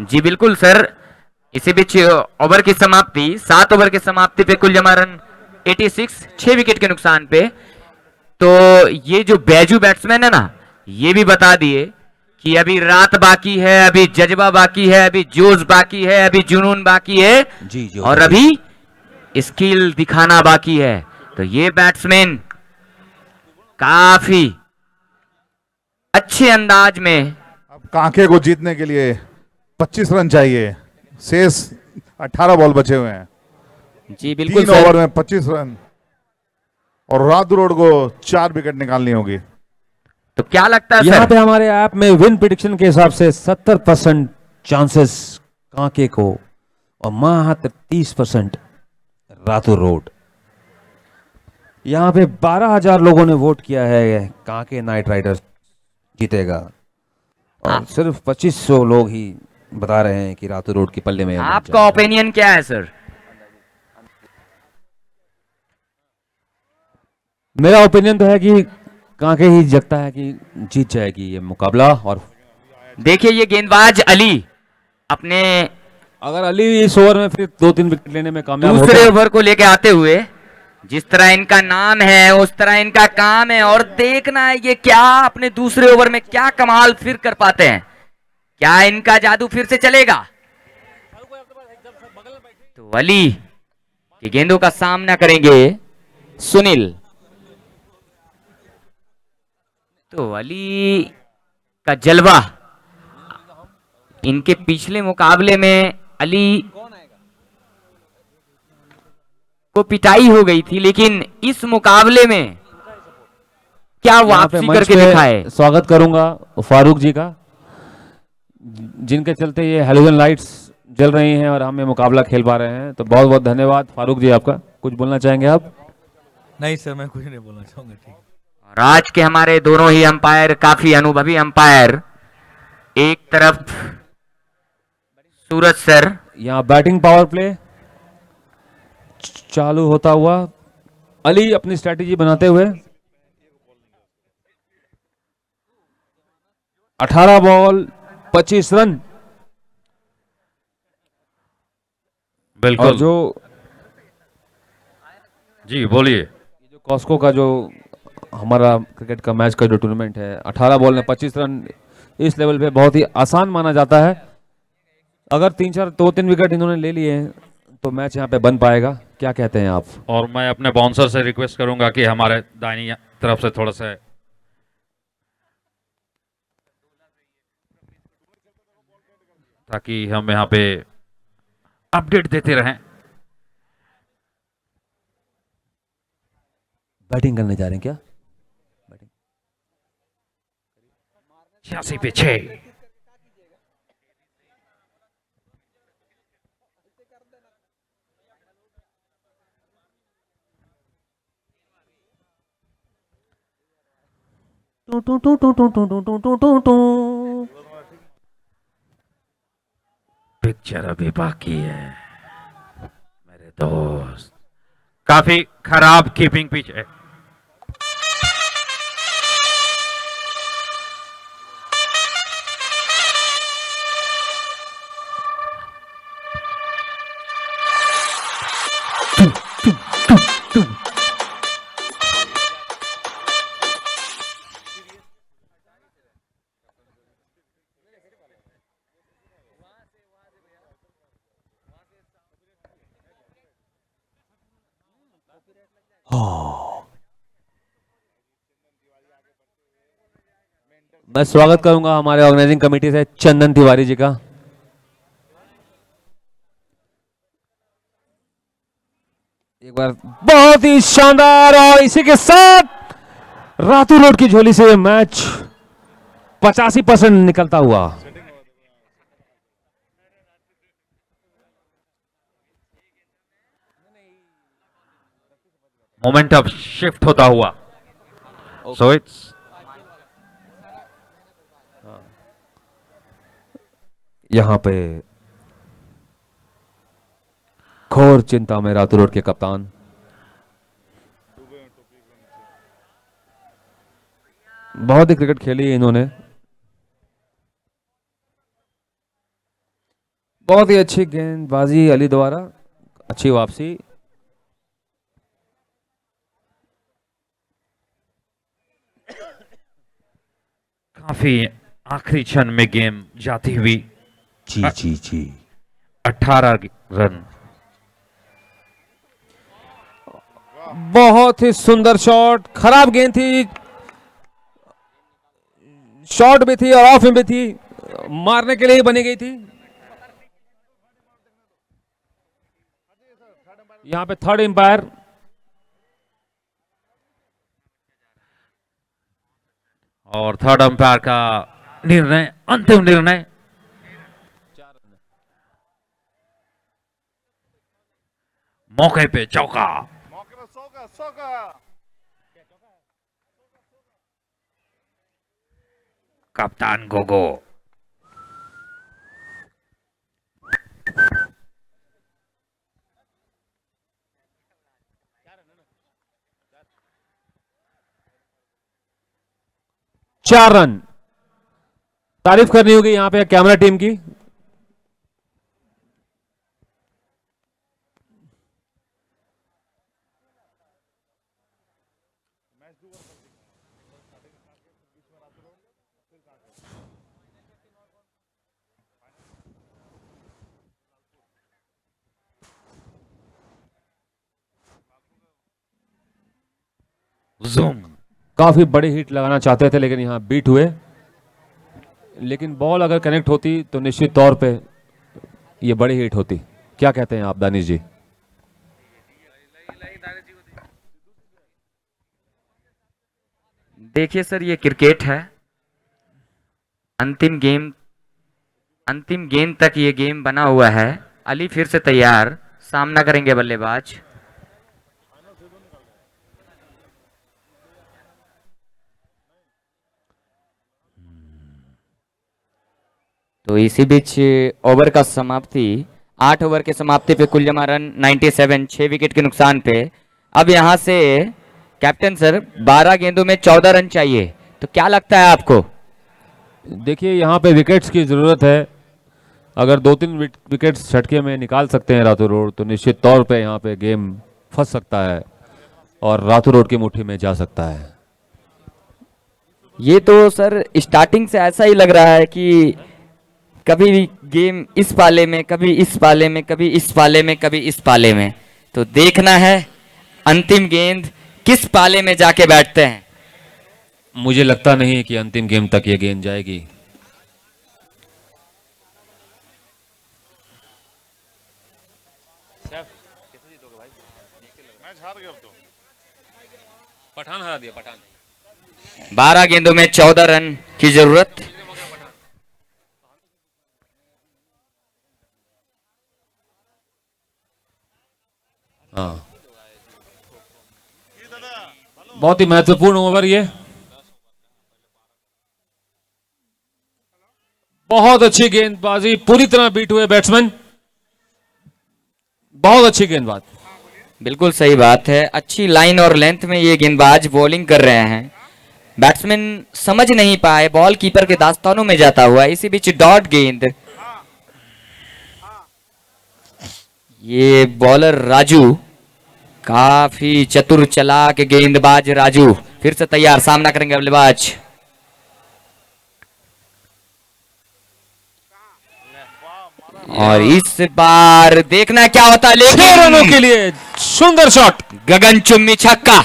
जी बिल्कुल सर। इसी बीच ओवर की समाप्ति, 7 ओवर की समाप्ति पे कुल जमा रन 86, 6 विकेट के नुकसान पे। तो ये जो बैजू बैट्समैन है ना, ये भी बता दिए कि अभी रात बाकी है, अभी जज्बा बाकी है, अभी जोश बाकी है, अभी जुनून बाकी है जी और अभी स्किल दिखाना बाकी है। तो ये बैट्समैन काफी अच्छे अंदाज में, अब कांके को जीतने के लिए 25 रन चाहिए। शेष 18 बॉल बचे हुए हैं। जी बिल्कुल 3 ओवर में 25 रन और रातू रोड को 4 विकेट निकालनी होगी। तो क्या लगता है यहाँ सर? पे हमारे ऐप में विन प्रेडिक्शन के हिसाब से 70% चांसेस कांके को और मात्र 30% रातू रोड। यहाँ पे 12,000 लोगों ने वोट किया है कांके नाइट राइडर्स जीतेगा, और सिर्फ 2500 लोग ही बता रहे हैं कि रातू रोड के पल्ले में। आपका ओपिनियन क्या है सर? मेरा ओपिनियन तो है कि कांके ही जगता है कि जीत जाएगी ये मुकाबला। और देखिए ये गेंदबाज अली अपने अगर अली इस ओवर में फिर 2-3 विकेट लेने में कामयाब होता दूसरे है, ओवर को लेके आते हुए, जिस तरह इनका नाम है उस तरह इनका काम है, और देखना है ये क्या अपने दूसरे ओवर में क्या कमाल फिर कर पाते हैं, क्या इनका जादू फिर से चलेगा। तो अली की गेंदों का सामना करेंगे सुनील। तो अली का जलवा, इनके पिछले मुकाबले में अली को पिटाई हो गई थी, लेकिन इस मुकाबले में क्या यहाँ पे वापसी मंच करके पे दिखाए। स्वागत करूंगा फारूक जी का, जिनके चलते ये हेलोजन लाइट्स जल रही हैं और हम ये मुकाबला खेल पा रहे हैं। तो बहुत बहुत धन्यवाद फारूक जी आपका। कुछ बोलना चाहेंगे आप? नहीं सर, मैं कुछ नहीं बोलना चाहूंगा। ठीक। और आज के हमारे दोनों ही अंपायर काफी अनुभवी अंपायर, एक तरफ सूरज सर, यहाँ बैटिंग पावर प्ले चालू होता हुआ, अली अपनी स्ट्रेटेजी बनाते हुए 18 बॉल 25 रन। बिल्कुल। और जो जी बोलिए। जो कॉस्को का जो हमारा क्रिकेट का मैच का जो टूर्नामेंट है, 18 बॉल में 25 रन इस लेवल पे बहुत ही आसान माना जाता है। अगर 2-3 विकेट इन्होंने ले लिए तो मैच यहाँ पे बन पाएगा। क्या कहते हैं आप? और मैं अपने बाउंसर से रिक्वेस्ट करूंगा कि हमारे दाहिनी तरफ से थोड़ा सा, ताकि हम यहाँ पे अपडेट देते रहें। बैटिंग करने जा रहे हैं क्या? 86 पे 6। पिक्चर अभी बाकी है मेरे दोस्त। काफी खराब कीपिंग पिच है। मैं स्वागत करूंगा हमारे ऑर्गेनाइजिंग कमेटी से चंदन तिवारी जी का। एक बार बहुत ही शानदार, और इसी के साथ रातू रोड की झोली से मैच 85% निकलता हुआ। मोमेंटम शिफ्ट होता हुआ। सो इट्स यहां पे घोर चिंता में रातू रोड के कप्तान बहुत ही क्रिकेट खेली है इन्होंने, बहुत ही अच्छी गेंदबाजी अली द्वारा, अच्छी वापसी। काफी आखिरी क्षण में गेम जाती हुई। जी जी जी 18 रन। बहुत ही सुंदर शॉट, खराब गेंद थी, शॉट भी थी और ऑफ भी थी, मारने के लिए ही बनी गई थी। यहां पे थर्ड एम्पायर और थर्ड अंपायर का निर्णय, अंतिम निर्णय। मौके पे चौका। कप्तान गोगो। 4 रन। तारीफ करनी होगी यहां पे कैमरा टीम की। काफी बड़े हिट लगाना चाहते थे लेकिन यहां बीट हुए। लेकिन बॉल अगर कनेक्ट होती तो निश्चित तौर पे ये बड़ी हिट होती। क्या कहते हैं आप दानिश जी? देखिए सर, ये क्रिकेट है। अंतिम गेंद तक ये गेम बना हुआ है। अली फिर से तैयार, सामना करेंगे बल्लेबाज। तो इसी बीच ओवर का समाप्ति, 8 ओवर के समाप्ति पे कुल जमा रन 97, 6 विकेट के नुकसान पे। अब यहां से कैप्टन सर 12 गेंदों में 14 रन चाहिए, तो क्या लगता है आपको? देखिए यहां पे विकेट्स की जरूरत है। अगर 2-3 विकेट्स झटके में निकाल सकते हैं रातू रोड तो निश्चित तौर पे यहां पे गेम फंस सकता है और रातू रोड की मुट्ठी में जा सकता है। ये तो सर स्टार्टिंग से ऐसा ही लग रहा है कि कभी गेम इस पाले में, कभी इस पाले में, कभी इस पाले में, कभी इस पाले में। तो देखना है अंतिम गेंद किस पाले में जाके बैठते हैं। मुझे लगता नहीं कि अंतिम गेम तक ये गेंद जाएगी। पठान हरा दिया, पठान। 12 गेंदों में 14 रन की जरूरत। हाँ, बहुत ही महत्वपूर्ण ओवर ये। बहुत अच्छी गेंदबाजी, पूरी तरह बीट हुए बैट्समैन। बहुत अच्छी गेंदबाज। बिल्कुल सही बात है, अच्छी लाइन और लेंथ में ये गेंदबाज बॉलिंग कर रहे हैं। बैट्समैन समझ नहीं पाए, बॉल कीपर के दास्तानों में जाता हुआ। इसी बीच डॉट गेंद। ये बॉलर राजू, काफी चतुर चालाक गेंदबाज राजू फिर से तैयार, सामना करेंगे बल्लेबाज। और इस बार देखना क्या होता है। 6 रनों के लिए सुंदर शॉट, गगन चुम्बी छक्का।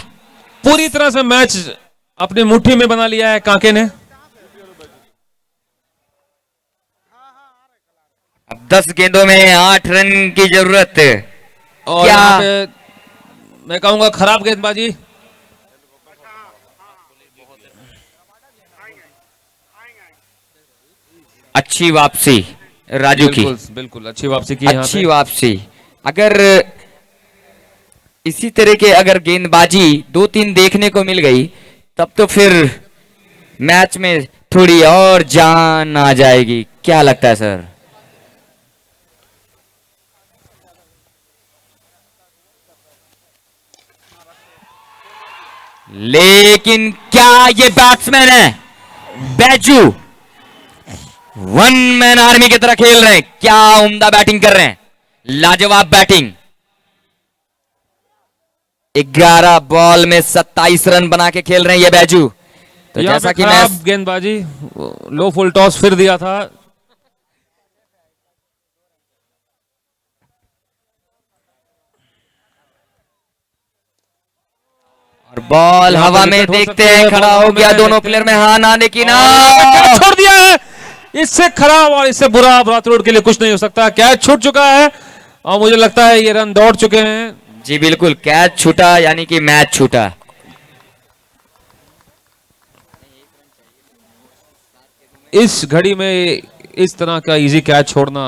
पूरी तरह से मैच अपनी मुट्ठी में बना लिया है कांके ने। अब 10 गेंदों में 8 रन की जरूरत। और क्या यहाँ पे मैं कहूंगा खराब गेंदबाजी। अच्छी वापसी राजू की। बिल्कुल अच्छी वापसी की। अच्छी वापसी। अगर इसी तरह के अगर गेंदबाजी 2-3 देखने को मिल गई तब तो फिर मैच में थोड़ी और जान आ जाएगी। क्या लगता है सर? लेकिन क्या ये बैट्समैन है बैजू, 1 मैन आर्मी की तरह खेल रहे हैं। क्या उम्दा बैटिंग कर रहे हैं, लाजवाब बैटिंग। 11 बॉल में 27 रन बना के खेल रहे हैं ये बैजू। तो जैसा कि मैं गेंदबाजी, लो फुल टॉस फिर दिया था। और बॉल हवा में देखते हैं, खड़ा हो गया दोनों प्लेयर में। हाँ ना, लेकिन छोड़ दिया है। इससे खराब और इससे बुरा रात रोड के लिए कुछ नहीं हो सकता। कैच छूट चुका है और मुझे लगता है ये रन दौड़ चुके हैं। जी बिल्कुल, कैच छूटा यानी कि मैच छूटा। इस घड़ी में इस तरह का इजी कैच छोड़ना।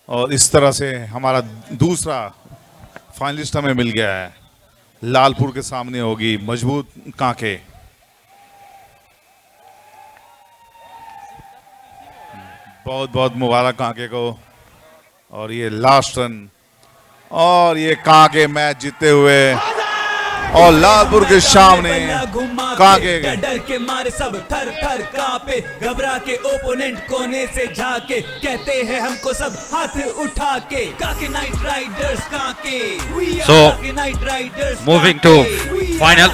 और इस तरह से हमारा दूसरा फाइनलिस्ट हमें मिल गया है। लालपुर के सामने होगी मजबूत कांके। बहुत बहुत मुबारक कांके को। और ये लास्ट रन, और ये कांके मैच जीते हुए और लालपुर के सामने काके के डर के मारे सब थर थर कांपे, घबरा के ओपोनेंट कोने से झाके, कहते हैं हमको सब हाथ उठा के, काके नाइट राइडर्स काके। So, moving to final.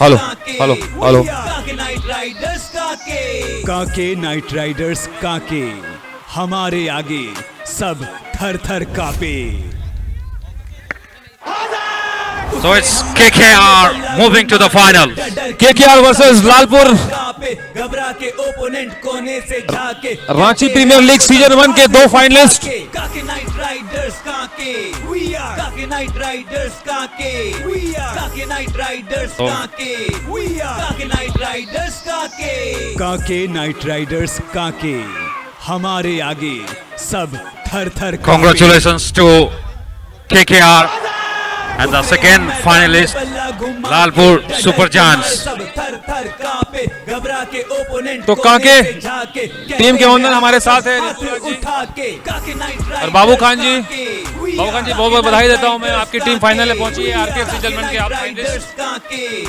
Hello hello hello काके नाइट राइडर्स काके, काके नाइट राइडर्स काके, हमारे आगे सब थर थर कांपे। So it's KKR moving to the final. KKR versus Lalpur घबरा के ओपोनेंट कोने से झाके, रांची प्रीमियर लीग सीजन 1 के 2 फाइनलिस्ट काके नाइट राइडर्स काके, वी आर काके नाइट राइडर्स काके, वी आर काके नाइट राइडर्स काके, वी आर काके नाइट राइडर्स काके, काके नाइट राइडर्स काके, हमारे आगे सब थर थर। Congratulations to KKR and the second finalist Lalpur Super Giants. तो काके टीम के ओनर हमारे साथ है और बाबू खान जी बहुत बहुत बधाई देता हूं मैं, आपकी टीम फाइनल में पहुंची है, आरकेएफसी जलमन के आप फाइनलिस्ट।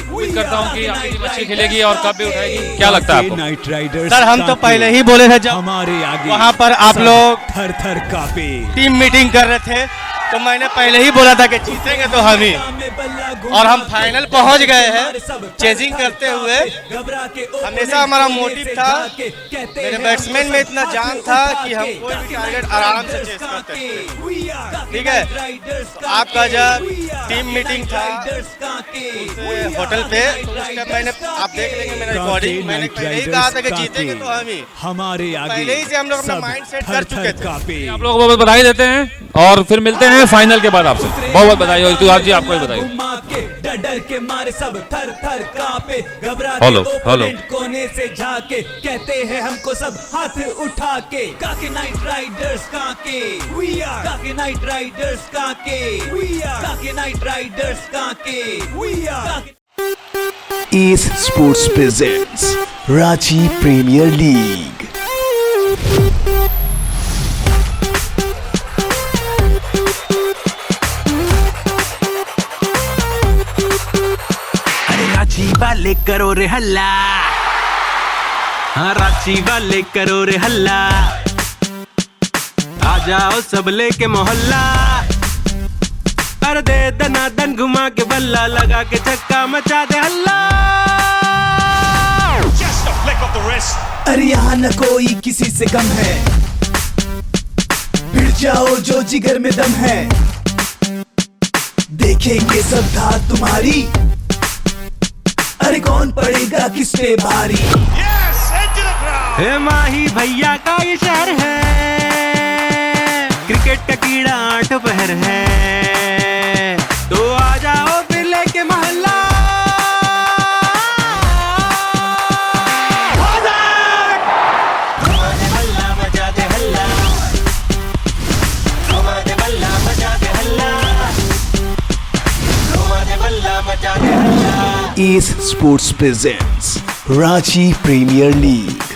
उम्मीद करता हूं कि आपकी टीम अच्छी खेलेगी और कप भी उठाएगी। क्या लगता है आपको? सर हम तो पहले ही बोले थे जब हमारे आगे वहाँ पर आप लोग थर थर कांपे, टीम मीटिंग कर रहे थे तो मैंने पहले ही बोला था कि जीतेंगे तो हम ही, और हम फाइनल पहुंच गए हैं चेजिंग करते हुए। हमेशा हमारा मोटिव था, मेरे बैट्समैन में इतना जान था कि हम कोई भी टारगेट आराम से चेज करते थे। ठीक है, तो आपका जब टीम मीटिंग था होटल पे तो उस टाइम मैंने, आप देख लेंगे मेरा रिकॉर्डिंग, मैंने पहले ही कहा था कि जीतेंगे तो हम ही, हमारे आगे पहले ही से हम लोग अपना माइंड सेट कर चुके थे। आप लोगों को बहुत बधाई देते हैं और फिर मिलते हैं फाइनल के बाद आपसे। बहुत बहुत बधाई हो तुहार जी, आपको भी बधाई। डर के मारे सब थर थर कांपे, घबरा हेलो, के हेलो। ओपोनेंट कोने से झाके, कहते हैं हमको सब हाथ उठा के, काके नाइट राइडर्स काके, वी आर काके नाइट राइडर्स काके, वी आर काके नाइट राइडर्स काके, we are. S sports presents Ranchi premier league. Ranchi वाले करो रे हल्ला, हाँ रांची वाले करो रे हल्ला, आ जाओ सब लेके मोहल्ला, अरे दे दनादन घुमा के बल्ला, लगा के चक्का मचा दे हल्ला। अरे यहाँ न कोई किसी से कम है, भिड़ जाओ जो जिगर में दम है, देखेंगे सब धार तुम्हारी, अरे कौन पड़ेगा किस पे भारी। हे माही भैया का ये शहर है, क्रिकेट का कीड़ा 8 पहर है, तो आ जाओ फिर लेके मोहल्ला। S sports presents Ranchi premier league.